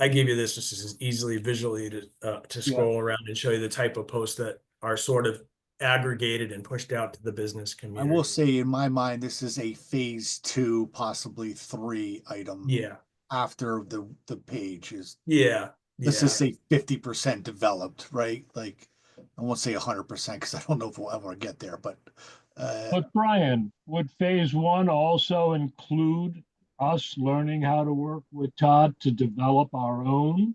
gave you this just as easily visually to scroll around and show you the type of posts that are sort of aggregated and pushed out to the business I community. will say, in my mind, this is a phase 2, possibly 3 item. Yeah. After the page is. Yeah. Let's just say 50% developed, right? Like, I won't say 100% because I don't know if we'll ever get there, but. But Brian, would phase 1 also include us learning how to work with Todd to develop our own?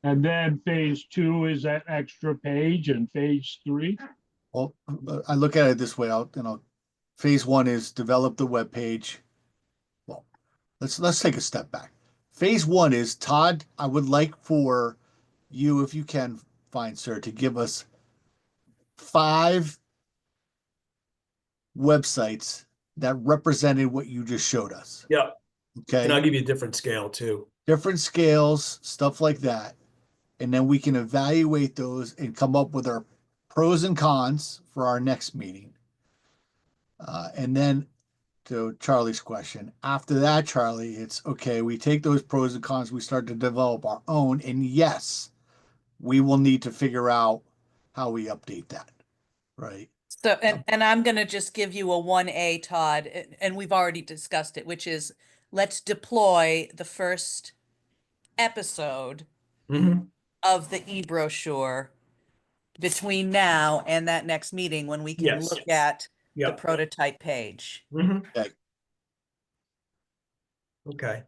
And then phase 2 is that extra page, and phase 3? Well, I look at it this way. Phase 1 is develop the web page. Well, let's take a step back. Phase 1 is, Todd, I would like for you, if you can find, sir, to give us 5 websites that represented what you just showed us. Yep. Okay. And I'll give you a different scale too. Different scales, stuff like that. And then we can evaluate those and come up with our pros and cons for our next meeting. And then to Charlie's question, after that, Charlie, it's okay. We take those pros and cons, we start to develop our own. And yes, we will need to figure out how we update that. Right. So, and I'm going to just give you a 1A, Todd, and we've already discussed it, which is let's deploy the first episode of the e-brochure between now and that next meeting when we can look at the prototype page. Okay.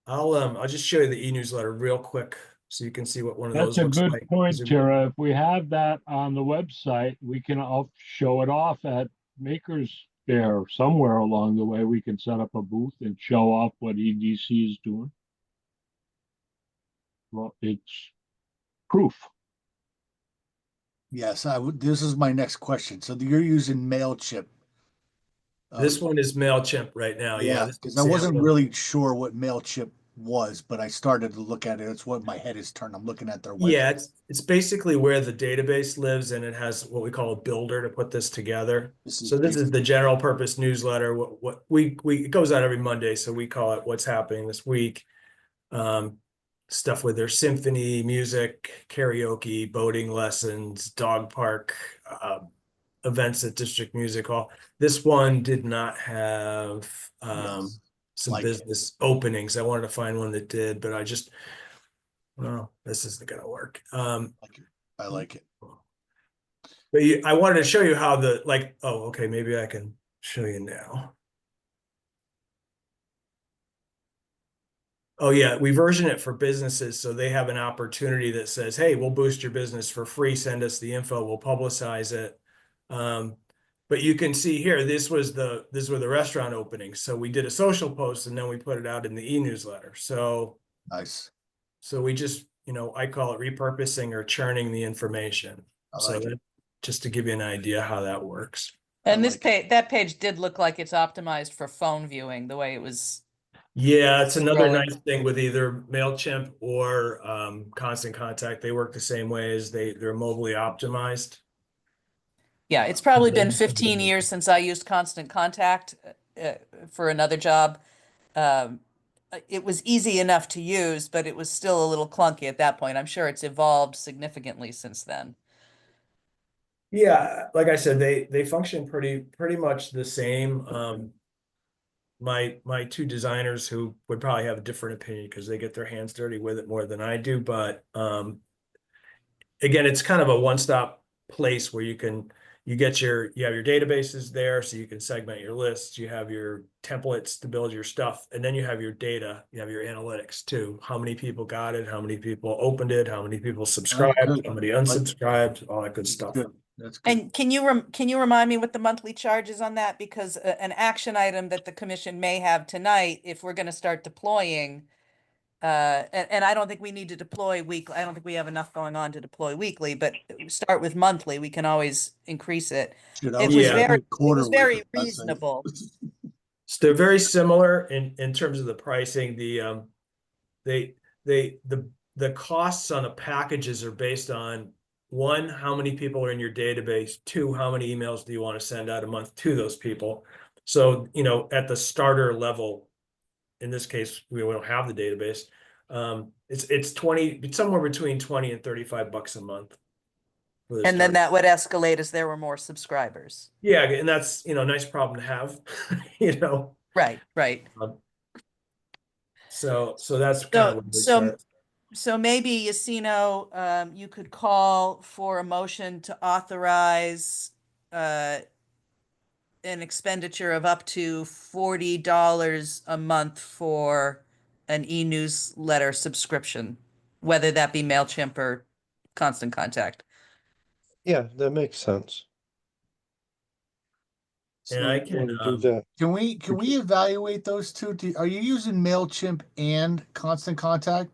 I'll just show you the e-newsletter real quick so you can see what one of That's those a looks good like. point, Tara. If we have that on the website, we can show it off at Makers Fair somewhere along the way. We can set up a booth and show off what EDC is doing. Well, it's proof. Yes, this is my next question. So you're using MailChimp. This one is MailChimp right now. Yeah, Yeah, this because is I wasn't sample. really sure what MailChimp was, but I started to look at it. It's what my head is turned. I'm looking at their Yeah, website. it's basically where the database lives, and it has what we call a builder to put this together. So this is the general purpose newsletter. What we it goes out every Monday, so we call it What's Happening This Week. Stuff with their symphony, music, karaoke, boating lessons, dog park, events at District Music Hall. This one did not have Yes, some like it. business openings. I wanted to find one that did, but well, this isn't gonna work. I like it. But I wanted to show you how oh, okay, maybe I can show you now. Oh yeah, we version it for businesses so they have an opportunity that says, hey, we'll boost your business for free. Send us the info, we'll publicize it. But you can see here, this were the restaurant openings. So we did a social post and then we put it out in the e-newsletter. So Nice. So we just, I call it repurposing or churning the information. I So like it. just to give you an idea how that works. And this like page, that page did look like it's optimized for phone viewing, the way it was. Yeah, it's another Scrolling. nice thing with either MailChimp or Constant Contact. They work the same way as they're mobily optimized. Yeah, it's probably been 15 years since I used Constant Contact for another job. It was easy enough to use, but it was still a little clunky at that point. I'm sure it's evolved significantly since then. Yeah, like I said, they function pretty much the same. My two designers who would probably have a different opinion because they get their hands dirty with it more than I do, but again, it's kind of a one-stop place where you have your databases there, so you can segment your lists, you have your templates to build your stuff, and then you have your data, you have your analytics too. How many people got it, how many people opened it, how many people subscribed, how many unsubscribed, all that good stuff. Good. That's good. And can you remind me what the monthly charge is on that? Because an action item that the commission may have tonight, if we're going to start deploying, and I don't think we need to deploy weekly. I don't think we have enough going on to deploy weekly, but start with monthly. We can always increase it. Shit, It was was Yeah. very, it was quarterly, very for God's sake. reasonable. So they're very similar in terms of the pricing. The costs on the packages are based on, one, how many people are in your database, two, how many emails do you want to send out a month to those people. So, at the starter level, in this case, we don't have the database. It's somewhere between 20 and $35 a month. And then that would escalate as there were more subscribers. Yeah, and that's, nice problem to have, Right, right. So that's kind of what we start. So maybe, Yacino, you could call for a motion to authorize an expenditure of up to $40 a month for an e-newsletter subscription, whether that be MailChimp or Constant Contact. Yeah, that makes sense. And I Want can to do that. Can we evaluate those two? Are you using MailChimp and Constant Contact?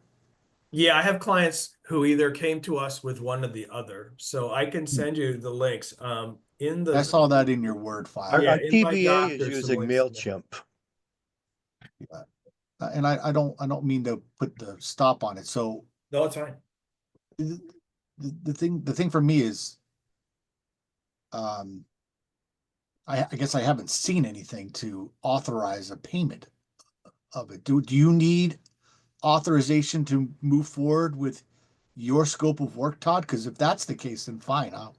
Yeah, I have clients who either came to us with one or the other, so I can send you the links. I saw that in your Word file. Yeah, Our in my doc, TBA is there's some using links in there. MailChimp. And I don't mean to put the stop on it. So No, it's fine. the thing for me is, I guess I haven't seen anything to authorize a payment of it. Do you need authorization to move forward with your scope of work, Todd? Because if that's the case, then fine. I'll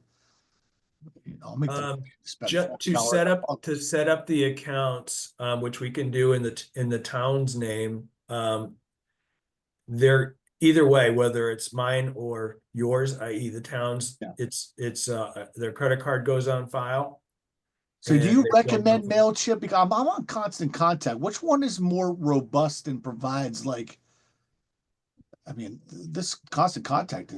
make the spend To $40 set up the accounts, which we can do in the town's name. They're either way, whether it's mine or yours, i.e. the town's, Yeah. it's their credit card goes on file. So do and you they recommend don't- MailChimp? Because I'm on Constant Contact. Which one is more robust and provides I mean, this constant contact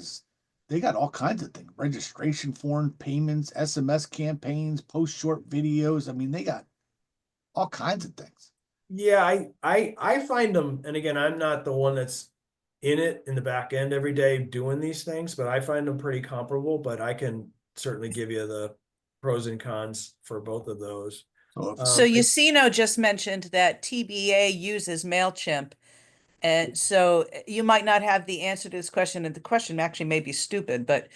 they got all kinds of things, registration form, payments, SMS campaigns, post short videos. I mean, they got all kinds of things. Yeah, I find them, and again, I'm not the one that's in it in the back end every day doing these things, but I find them pretty comparable, but I can certainly give you the pros and cons for both of those. So Yacino just mentioned that TBA uses MailChimp. And so you might not have the answer to this question, and the question actually may be stupid, but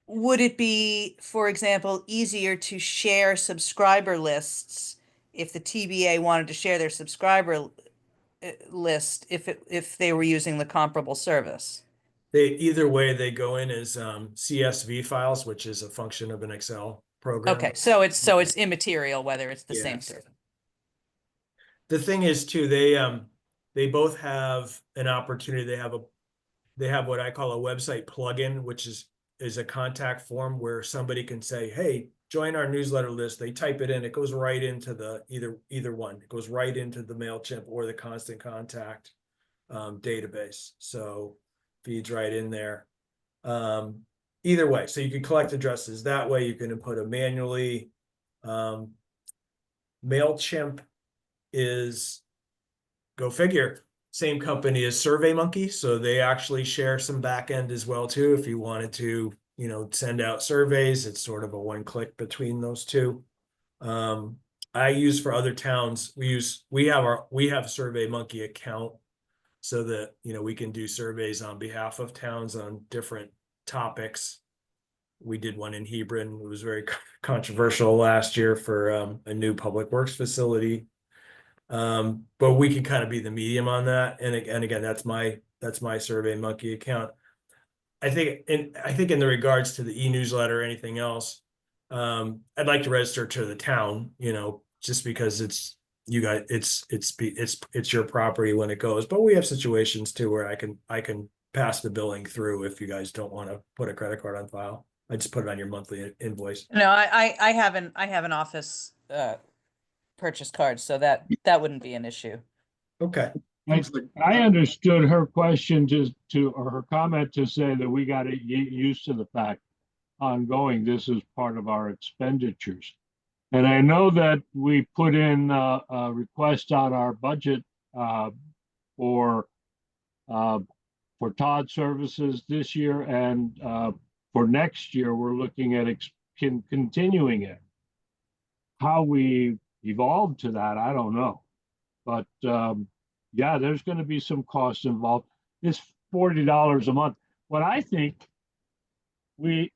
would it be, for example, easier to share subscriber lists if the TBA wanted to share their subscriber list if they were using the comparable service? Either way, they go in as CSV files, which is a function of an Excel program. Okay, so it's immaterial whether it's the same Yes. service. The thing is too, they both have an opportunity. They have what I call a website plugin, which is a contact form where somebody can say, hey, join our newsletter list. They type it in, it goes right into the either one. It goes right into the MailChimp or the Constant Contact database. So feeds right in there. Either way, so you can collect addresses that way. You can input them manually. MailChimp is, go figure, same company as SurveyMonkey, so they actually share some back end as well too. If you wanted to, send out surveys, it's sort of a one click between those two. I use for other towns, we have a SurveyMonkey account so that we can do surveys on behalf of towns on different topics. We did one in Hebron. It was very controversial last year for a new public works facility. But we can kind of be the medium on that. And again, that's my SurveyMonkey account. I think in the regards to the e-newsletter or anything else, I'd like to register to the town, just because it's you guys, it's your property when it goes. But we have situations too where I can pass the billing through if you guys don't want to put a credit card on file. I just put it on your monthly invoice. No, I have an office purchase card, so that wouldn't be an issue. Okay. I understood her question or her comment to say that we got to get used to the fact ongoing, this is part of our expenditures. And I know that we put in a request on our budget for Todd services this year, and for next year, we're looking at continuing it. How we evolved to that, I don't know. But yeah, there's going to be some costs involved. It's $40 a month. What I think we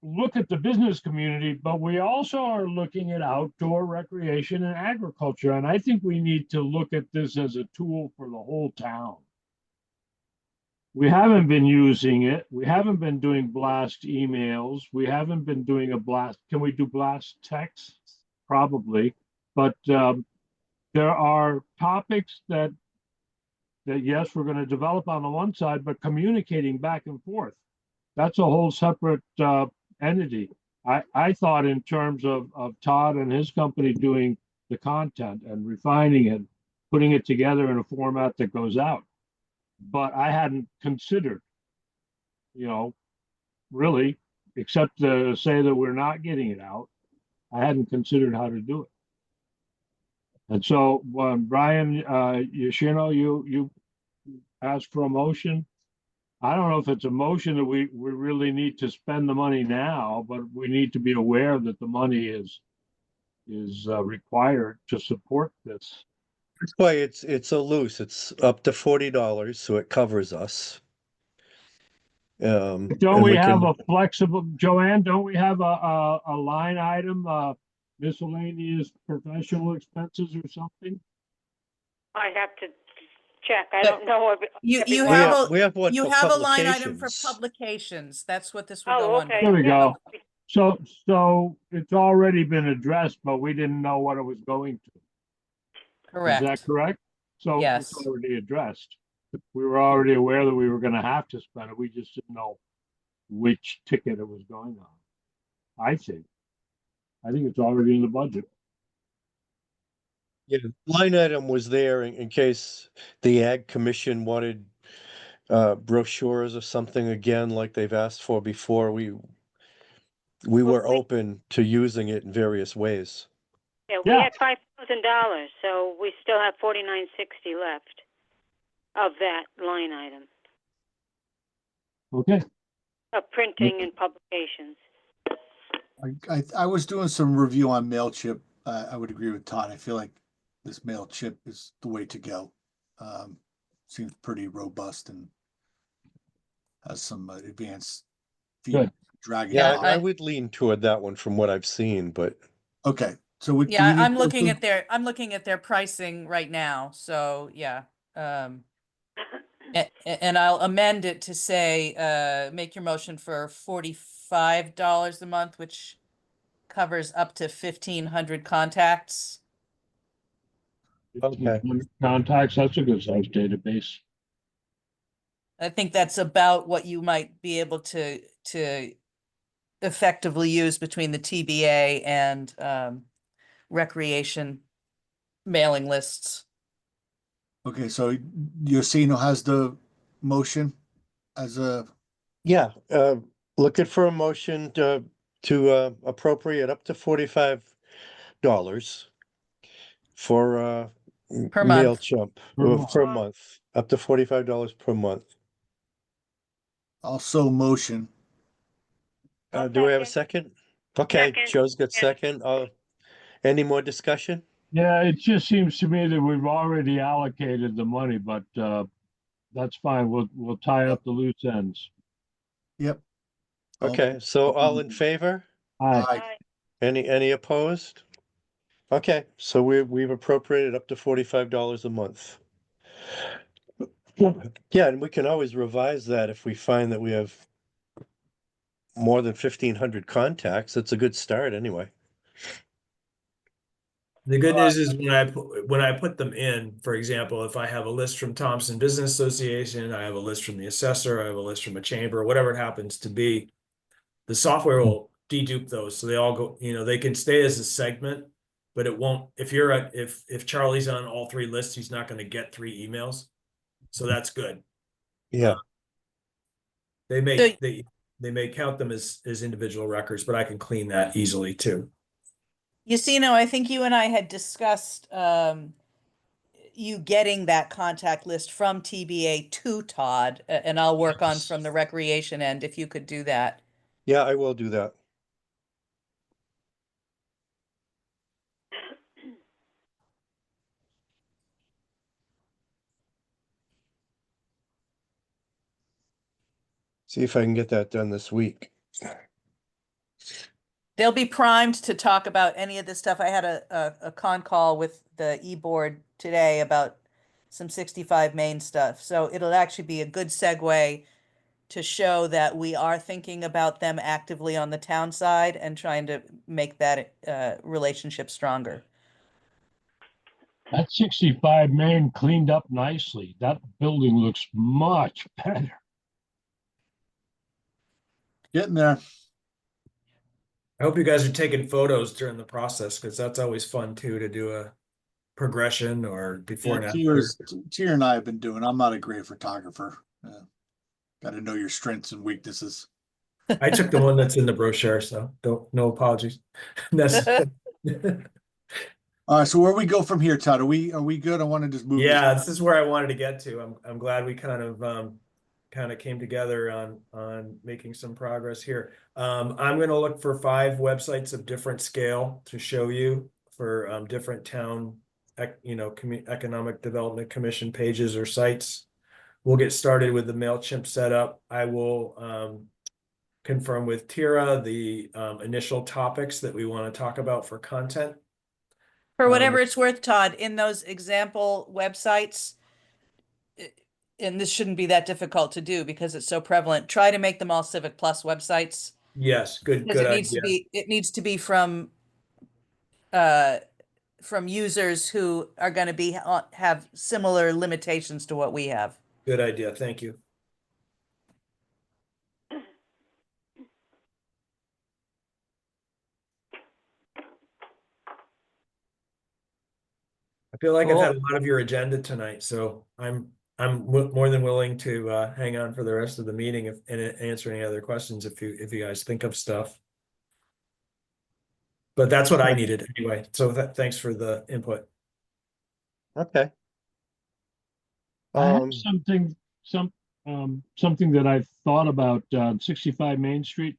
look at the business community, but we also are looking at outdoor recreation and agriculture. And I think we need to look at this as a tool for the whole town. We haven't been using it. We haven't been doing blast emails. We haven't been doing a blast. Can we do blast text? Probably. But there are topics that yes, we're going to develop on the one side, but communicating back and forth, that's a whole separate entity. I thought in terms of Todd and his company doing the content and refining it, putting it together in a format that goes out. But I hadn't considered, really, except to say that we're not getting it out. I hadn't considered how to do it. And so, Brian, Yoshino, you asked for a motion. I don't know if it's a motion that we really need to spend the money now, but we need to be aware that the money is required to support this. That's why it's so loose. It's up to $40, so it covers us. Don't we have a flexible, Joanne, don't we have a line item, miscellaneous professional expenses or something? I have to check. I don't know if You have a line item for publications. That's what this would go under. There we go. So it's already been addressed, but we didn't know what it was going to. Correct. Is that correct? So yes. It's already addressed. We were already aware that we were going to have to spend it. We just didn't know which ticket it was going on. I think it's already in the budget. Yeah, line item was there in case the Ag Commission wanted brochures or something again, like they've asked for before. We were open to using it in various ways. Yeah, we Yeah. had $5,000, so we still have $49.60 left of that line item Okay. of printing and publications. I was doing some review on MailChimp. I would agree with Todd. I feel like this MailChimp is the way to go. Seems pretty robust and has some advanced Good. dragging. Yeah, Yeah, I would lean toward that one from what I've seen, but Okay, so do we Yeah, need I'm to looking approve- I'm looking at their pricing right now, so yeah. And I'll amend it to say, make your motion for $45 a month, which covers up to 1,500 contacts. Okay. Contacts, that's a good sized database. I think that's about what you might be able to effectively use between the TBA and recreation mailing lists. Okay, so Yosino has the motion as a, yeah, looking for a motion to appropriate up to $45 for Per month. MailChimp Per per month, up to $45 per month. also motion. I'll Do we have a second. second? Okay, Second, Joe's got yeah. second. Any more discussion? Yeah, it just seems to me that we've already allocated the money, but that's fine. We'll tie up the loose ends. Yep. Okay, so all in favor? Aye. Aye. Aye. Any opposed? Okay, so we've appropriated up to $45 a month. Yeah, and we can always revise that if we find that we have more than 1,500 contacts. That's a good start anyway. The good news is when I put them in, for example, if I have a list from Thompson Business Association, I have a list from the assessor, I have a list from a chamber, whatever it happens to be, the software will dedupe those. So they all go, they can stay as a segment, but it won't, if Charlie's on all three lists, he's not going to get 3 emails. So that's good. Yeah, They may, So- they may count them as individual records, but I can clean that easily too. I think you and I had discussed you getting that contact list from TBA to Todd, and I'll work on from the recreation end if you could do that. yeah, I will do that. See if I can get that done this week. They'll be primed to talk about any of this stuff. I had a con call with the e-board today about some 65 Main stuff. So it'll actually be a good segue to show that we are thinking about them actively on the town side and trying to make that relationship stronger. That 65 Main cleaned up nicely. That building looks much better. Getting there. I hope you guys are taking photos during the process because that's always fun too, to do a progression or before and after. Tier and I have been doing. I'm not a great photographer. Got to know your strengths and weaknesses. I took the one that's in the brochure, so no apologies. That's All right, so where we go from here, Todd? Are we good? I want to just move. yeah, this is where I wanted to get to. I'm glad we kind of came together on making some progress here. I'm going to look for 5 websites of different scale to show you for different town economic development commission pages or sites. We'll get started with the MailChimp setup. I will confirm with Tira the initial topics that we want to talk about for content. For whatever it's worth, Todd, in those example websites, and this shouldn't be that difficult to do because it's so prevalent, try to make them all Civic Plus websites. Yes, good Because idea. it needs to be from users who are going to have similar limitations to what we have. Good idea. Thank you. I feel like I've had a Cool. lot of your agenda tonight, so I'm more than willing to hang on for the rest of the meeting if and answer any other questions if you guys think of stuff. But that's what I needed anyway. So thanks for the input. Okay. I have Um, something that I thought about 65 Main Street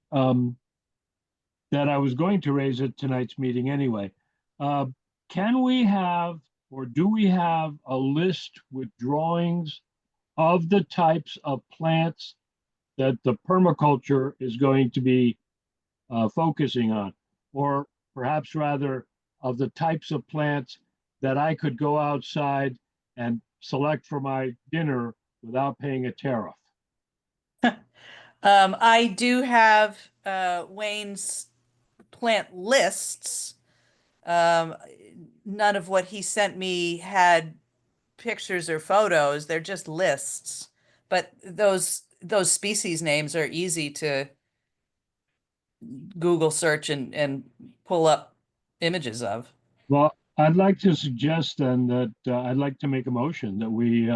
that I was going to raise at tonight's meeting anyway. Can we have, or do we have a list with drawings of the types of plants that the permaculture is going to be focusing on? Or perhaps rather of the types of plants that I could go outside and select for my dinner without paying a tariff? I do have Wayne's plant lists. Um, None of what he sent me had pictures or photos. They're just lists. But those species names are easy to Google search and pull up images of. Well, I'd like to suggest then that I'd like to make a motion that we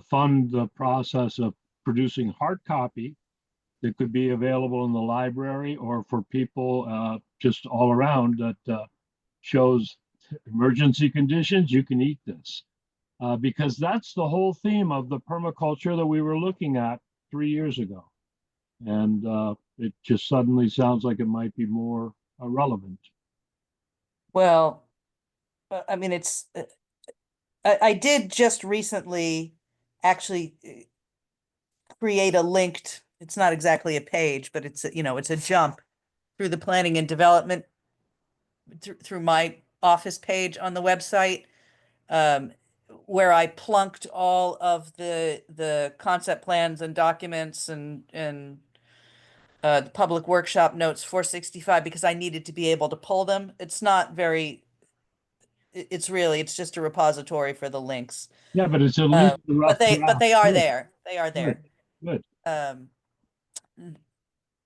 fund the process of producing hard copy that could be available in the library or for people just all around that shows emergency conditions, you can eat this. Because that's the whole theme of the permaculture that we were looking at 3 years ago. And it just suddenly sounds like it might be more relevant. Well, I mean, I did just recently actually create a linked, it's not exactly a page, but it's a jump through the planning and development through my office page on the website, um, where I plunked all of the concept plans and documents and the public workshop notes 465 because I needed to be able to pull them. It's not very, it's just a repository for the links. Yeah, but it's at least a rough But draft. they are Good, there. They are good, there. good. Um,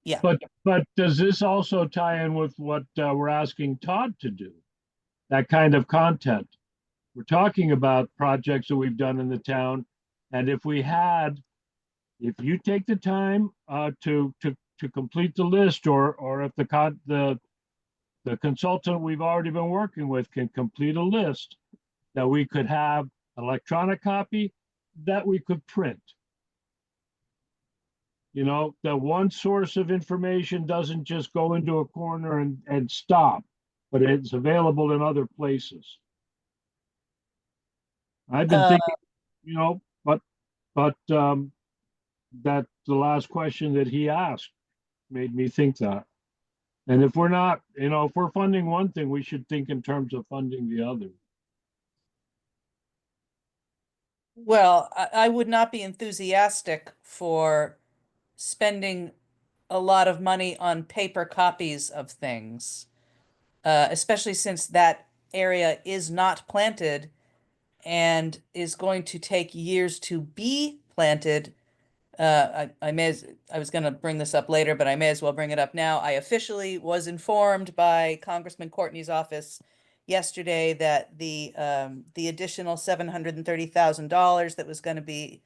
yeah. But does this also tie in with what we're asking Todd to do? That kind of content. We're talking about projects that we've done in the town, and if you take the time to complete the list, or if the consultant we've already been working with can complete a list that we could have electronic copy that we could print. You know, that one source of information doesn't just go into a corner and stop, but it's available in other places. I've been Uh, thinking, but that the last question that he asked made me think that. And if we're not, if we're funding one thing, we should think in terms of funding the other. well, I would not be enthusiastic for spending a lot of money on paper copies of things, especially since that area is not planted and is going to take years to be planted. I was going to bring this up later, but I may as well bring it up now. I officially was informed by Congressman Courtney's office yesterday that the additional $730,000 that was going to be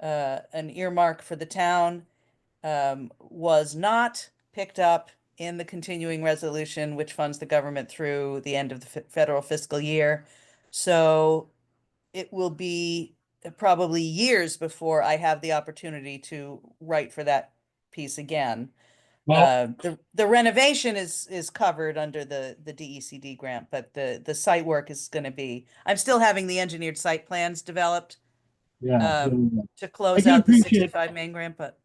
an earmark for the town was not picked up in the continuing resolution, which funds the government through the end of the federal fiscal year. So it will be probably years before I have the opportunity to write for that piece again. Well, The renovation is covered under the DECD grant, but the site work is going to be, I'm still having the engineered site plans developed yeah, to I close can out the appreciate, 65 Main grant, but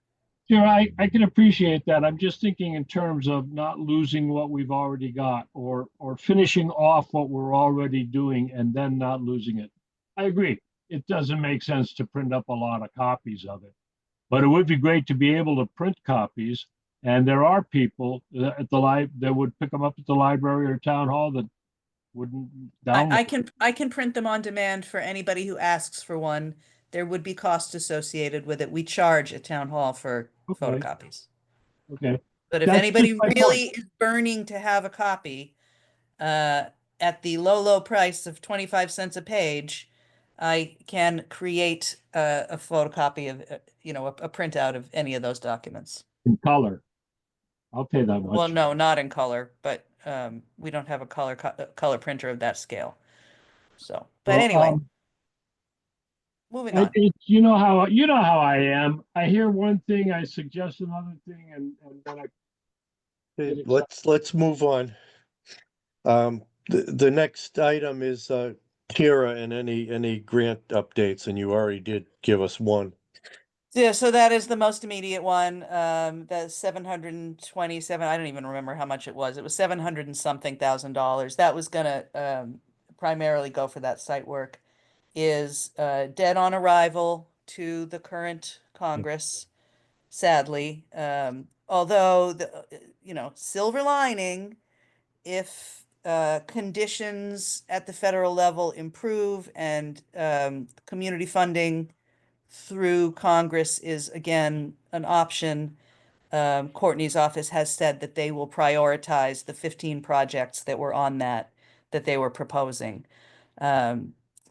sure, I can appreciate that. I'm just thinking in terms of not losing what we've already got or finishing off what we're already doing and then not losing it. I agree. It doesn't make sense to print up a lot of copies of it, but it would be great to be able to print copies. And there are people at the that would pick them up at the library or town hall that wouldn't download. I can print them on demand for anybody who asks for one. There would be costs associated with it. We charge at town hall for Okay, photocopies. okay. But if That's just anybody my point. really is burning to have a copy, at the low price of 25 cents a page, I can create a photocopy of, a printout of any of those documents. In color. I'll pay that Well, much. no, not in color, but we don't have a color printer of that scale. So, but Well, anyway, moving on. you know how I am. I hear one thing, I suggest another thing, and then I Okay, let's move on. The next item is Kira and any grant updates, and you already did give us one. Yeah, so that is the most immediate one. The 727, I don't even remember how much it was. It was 700 and something $1,000. That was gonna primarily go for that site work. Is dead on arrival to the current Congress, sadly. Although silver lining, if conditions at the federal level improve and community funding through Congress is again an option. Courtney's office has said that they will prioritize the 15 projects that were on that they were proposing.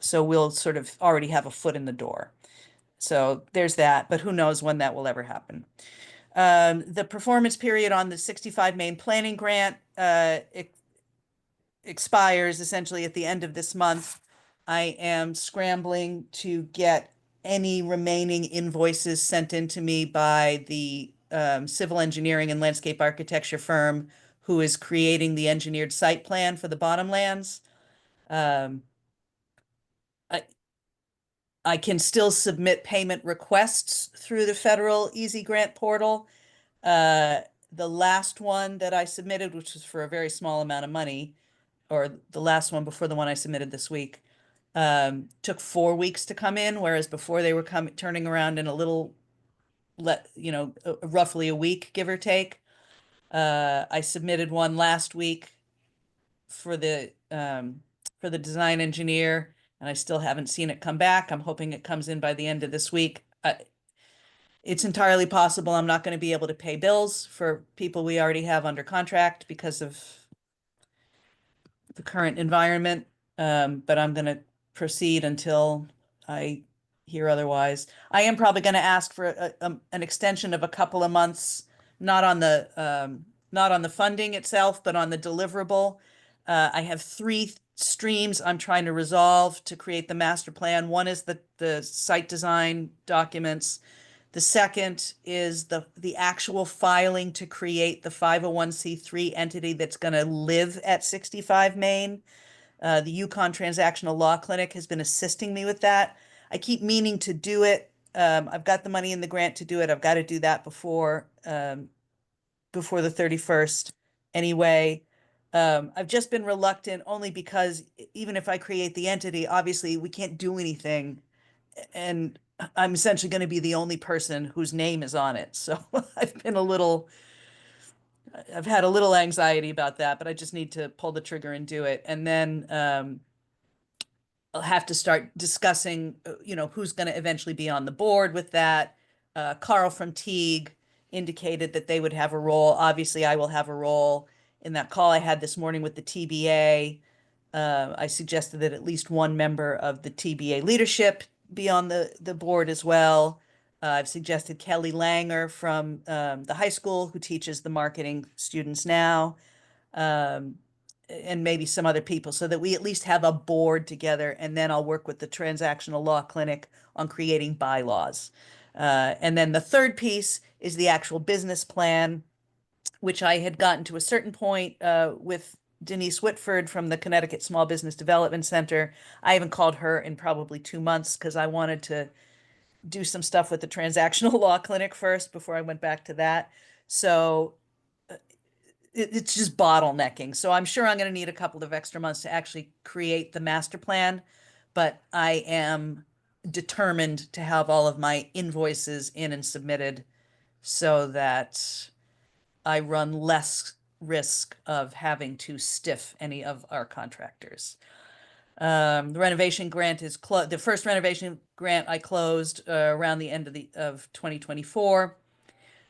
So we'll sort of already have a foot in the door. So there's that, but who knows when that will ever happen. The performance period on the 65 Main Planning Grant expires essentially at the end of this month. I am scrambling to get any remaining invoices sent in to me by the civil engineering and landscape architecture firm who is creating the engineered site plan for the bottomlands. I can still submit payment requests through the federal Easy Grant portal. The last one that I submitted, which was for a very small amount of money, or the last one before the one I submitted this week, took 4 weeks to come in, whereas before they were turning around in a little, roughly a week, give or take. I submitted one last week for the design engineer, and I still haven't seen it come back. I'm hoping it comes in by the end of this week. It's entirely possible I'm not going to be able to pay bills for people we already have under contract because of the current environment. But I'm going to proceed until I hear otherwise. I am probably going to ask for an extension of a couple of months, not on the funding itself, but on the deliverable. I have 3 streams I'm trying to resolve to create the master plan. One is the site design documents. The second is the actual filing to create the 501c3 entity that's going to live at 65 Main. The Yukon Transactional Law Clinic has been assisting me with that. I keep meaning to do it. I've got the money in the grant to do it. I've got to do that before the 31st. Anyway, I've just been reluctant only because even if I create the entity, obviously we can't do anything. And I'm essentially going to be the only person whose name is on it. So I've had a little anxiety about that, but I just need to pull the trigger and do it. And then I'll have to start discussing, who's going to eventually be on the board with that. Carl from Teague indicated that they would have a role. Obviously, I will have a role. In that call I had this morning with the TBA, I suggested that at least one member of the TBA leadership be on the board as well. I've suggested Kelly Langer from the high school who teaches the marketing students now, and maybe some other people so that we at least have a board together, and then I'll work with the Transactional Law Clinic on creating bylaws. And then the third piece is the actual business plan, which I had gotten to a certain point with Denise Whitford from the Connecticut Small Business Development Center. I haven't called her in probably 2 months because I wanted to do some stuff with the Transactional Law Clinic first before I went back to that. So it's just bottlenecking. So I'm sure I'm going to need a couple of extra months to actually create the master plan, but I am determined to have all of my invoices in and submitted so that I run less risk of having to stiff any of our contractors. The renovation grant is the first renovation grant I closed around the end of 2024.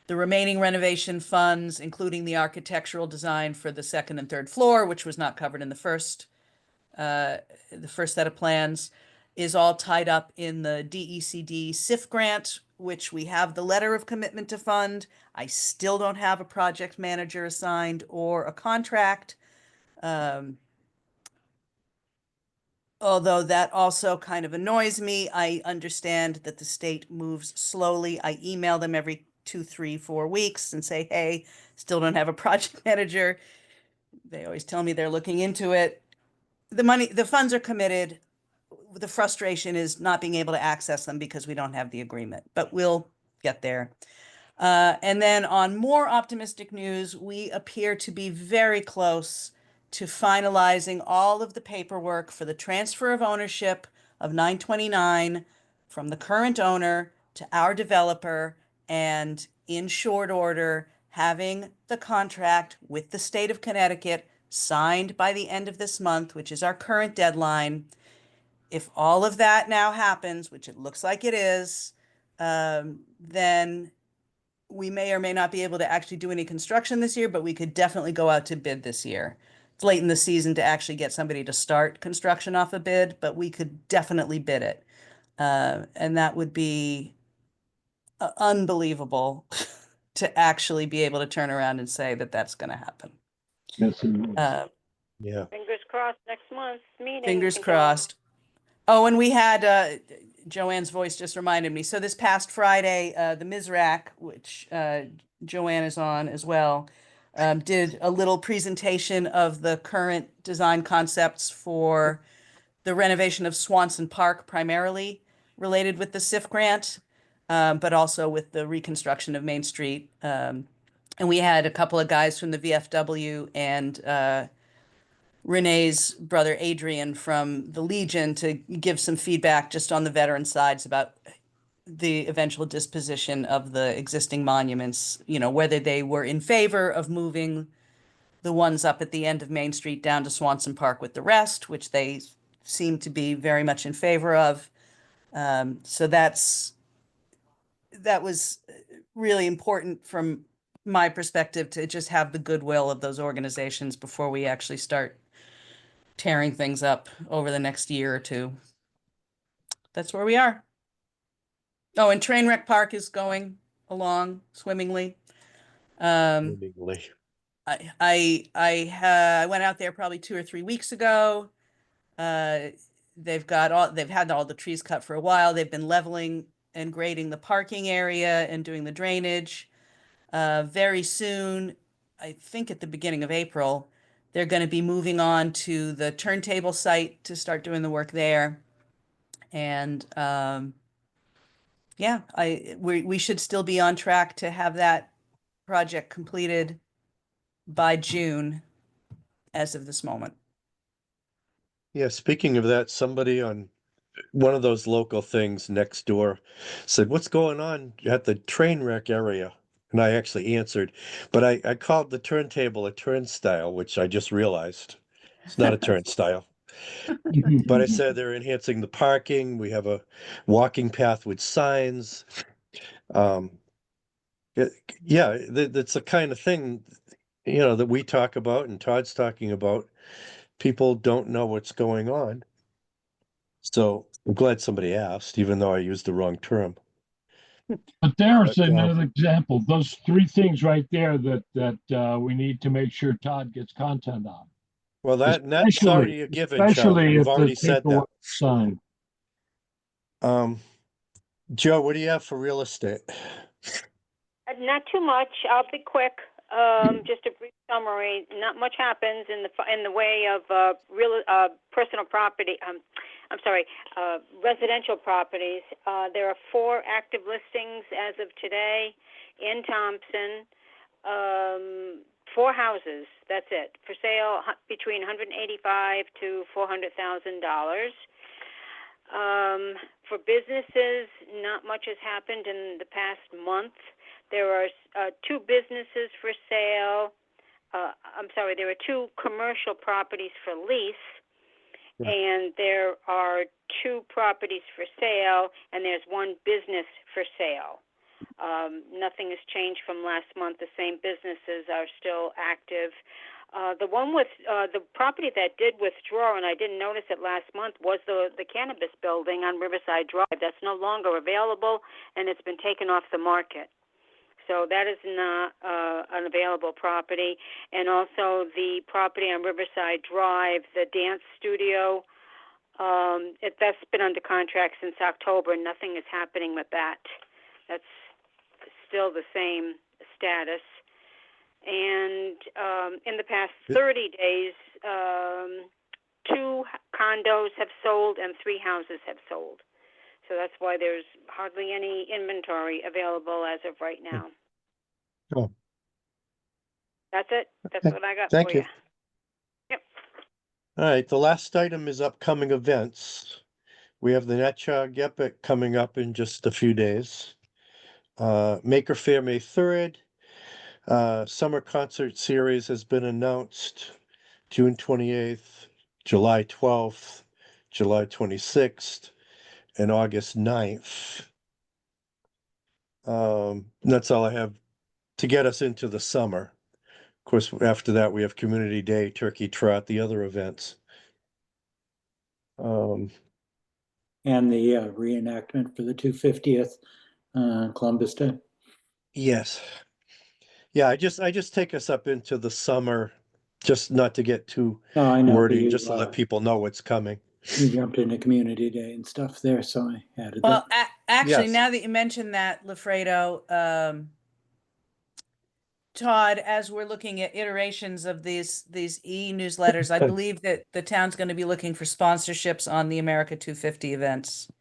The remaining renovation funds, including the architectural design for the second and third floor, which was not covered in the first the first set of plans is all tied up in the DECD SIF grant, which we have the letter of commitment to fund. I still don't have a project manager assigned or a contract. Although that also kind of annoys me. I understand that the state moves slowly. I email them every 2, 3, 4 weeks and say, hey, still don't have a project manager. They always tell me they're looking into it. The funds are committed. The frustration is not being able to access them because we don't have the agreement, but we'll get there. And then on more optimistic news, we appear to be very close to finalizing all of the paperwork for the transfer of ownership of 929 from the current owner to our developer, and in short order, having the contract with the state of Connecticut signed by the end of this month, which is our current deadline. If all of that now happens, which it looks like it is, then we may or may not be able to actually do any construction this year, but we could definitely go out to bid this year. It's late in the season to actually get somebody to start construction off a bid, but we could definitely bid it. And that would be unbelievable to actually be able to turn around and say that that's going to happen. Yes, it is. Yeah. Fingers crossed next month's meeting. Fingers we can crossed. Oh, and we had, Joanne's voice just reminded me. So this past Friday, the MISRAC, which Joanne is on as well, did a little presentation of the current design concepts for the renovation of Swanson Park, primarily related with the SIF grant, but also with the reconstruction of Main Street. And we had a couple of guys from the VFW and Renee's brother Adrian from the Legion to give some feedback just on the veteran sides about the eventual disposition of the existing monuments, you know, whether they were in favor of moving the ones up at the end of Main Street down to Swanson Park with the rest, which they seem to be very much in favor of. So that was really important from my perspective to just have the goodwill of those organizations before we actually start tearing things up over the next year or two. That's where we are. Oh, and Trainwreck Park is going along swimmingly. Seemingly. I went out there probably 2 or 3 weeks ago. They've had all the trees cut for a while. They've been leveling and grading the parking area and doing the drainage. Very soon, I think at the beginning of April, they're going to be moving on to the turntable site to start doing the work there. And yeah, we should still be on track to have that project completed by June as of this moment. Yeah, speaking of that, somebody on one of those local things next door said, "What's going on at the train wreck area?" And I actually answered, but I called the turntable a turnstile, which I just realized it's not a turnstile. But I said they're enhancing the parking. We have a walking path with signs. Um, yeah, that's the kind of thing, you know, that we talk about and Todd's talking about. People don't know what's going on. So I'm glad somebody asked, even though I used the wrong term. But there's But, another example. Those 3 things right there that we need to make sure Todd gets content on. Well, that's Especially, already a given, Charlie. especially We've if the already said that. paperwork is signed. Joe, what do you have for real estate? Not too much. I'll be quick. Just a brief summary. Not much happens in the way of personal property. Residential properties. There are 4 active listings as of today in Thompson. 4 houses. That's it for sale between $185,000 to $400,000. For businesses, not much has happened in the past month. There are 2 businesses for sale. There are 2 commercial properties for lease, and there are 2 properties for sale, and there's 1 business for sale. Nothing has changed from last month. The same businesses are still active. The one with the property that did withdraw, and I didn't notice it last month, was the cannabis building on Riverside Drive. That's no longer available, and it's been taken off the market. So that is not an available property. And also the property on Riverside Drive, the dance studio, that's been under contract since October. Nothing is happening with that. That's still the same status. And in the past 30 days, 2 condos have sold and 3 houses have sold. So that's why there's hardly any inventory available as of right now. Oh. That's it. That's Okay. what I got Thank for you. you. Yep. All right, the last item is upcoming events. We have the Netchog Epic coming up in just a few days. Maker Fair, May 3rd. Summer concert series has been announced, June 28th, July 12th, July 26th, and August 9th. That's all I have to get us into the summer. Of course, after that, we have Community Day, Turkey Trot, the other events. And the reenactment for the 250th Columbus Day. Yes. Yeah, I just take us up into the summer, just not to get too No, I know, but wordy, you, just to let people know what's coming. you jumped into Community Day and stuff there, so I added Well, that. actually, Yes. now that you mention that, Lafredo, Todd, as we're looking at iterations of these e-newsletters, I believe that the town's going to be looking for sponsorships on the America 250 events.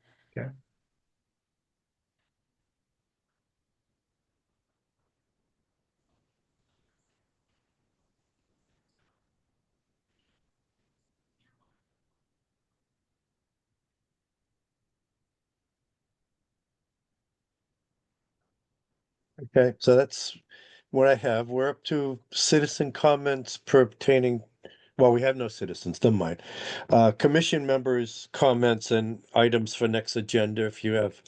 Okay, so that's what I have. We're up to citizen comments pertaining, well, we have no citizens, never mind. Commission members' comments and items for next agenda, if you have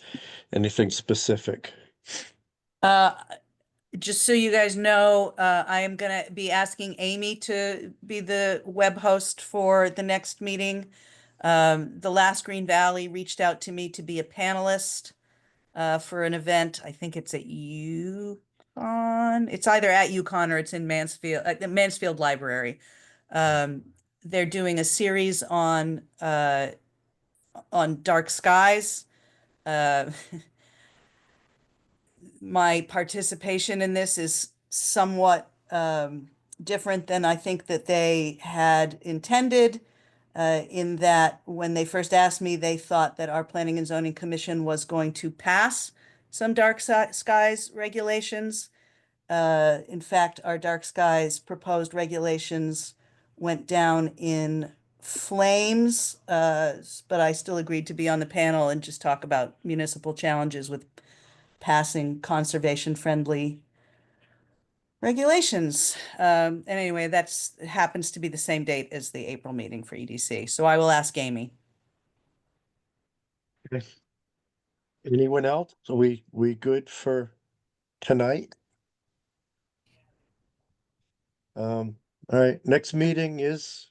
anything specific. Just so you guys know, I am going to be asking Amy to be the web host for the next meeting. The last Green Valley reached out to me to be a panelist for an event. I think it's at UConn. It's either at UConn or it's in Mansfield, at the Mansfield Library. They're doing a series on dark skies. My participation in this is somewhat different than I think that they had intended, in that when they first asked me, they thought that our Planning and Zoning Commission was going to pass some dark skies regulations. In fact, our dark skies proposed regulations went down in flames, but I still agreed to be on the panel and just talk about municipal challenges with passing conservation-friendly regulations. And anyway, that's happens to be the same date as the April meeting for EDC. So I will ask Amy. Okay. Anyone else? So we good for tonight? All right, next meeting is,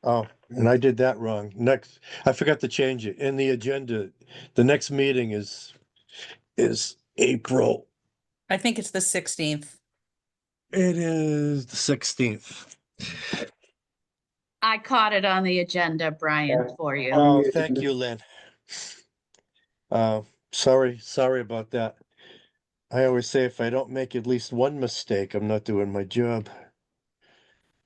oh, and I did that wrong. Next, I forgot to change it. In the agenda, the next meeting is April. I think it's the 16th. It is the 16th. I caught it on the agenda, Brian, for you. Oh, thank you, Lynn. Sorry about that. I always say if I don't make at least one mistake, I'm not doing my job.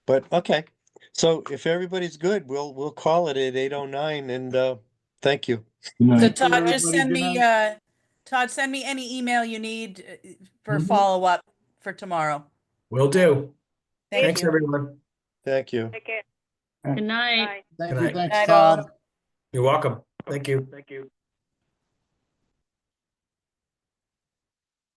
But okay, so if everybody's good, we'll call it at 8:09 and thank you. So Todd, just send me Todd, send me any email you need for follow-up for tomorrow. Will do. Thank Thanks, you. everyone. Thank you. Take care. Good night. Bye. Thank Good you, night. thanks, Night, all. Todd. You're welcome. Thank you. Thank you.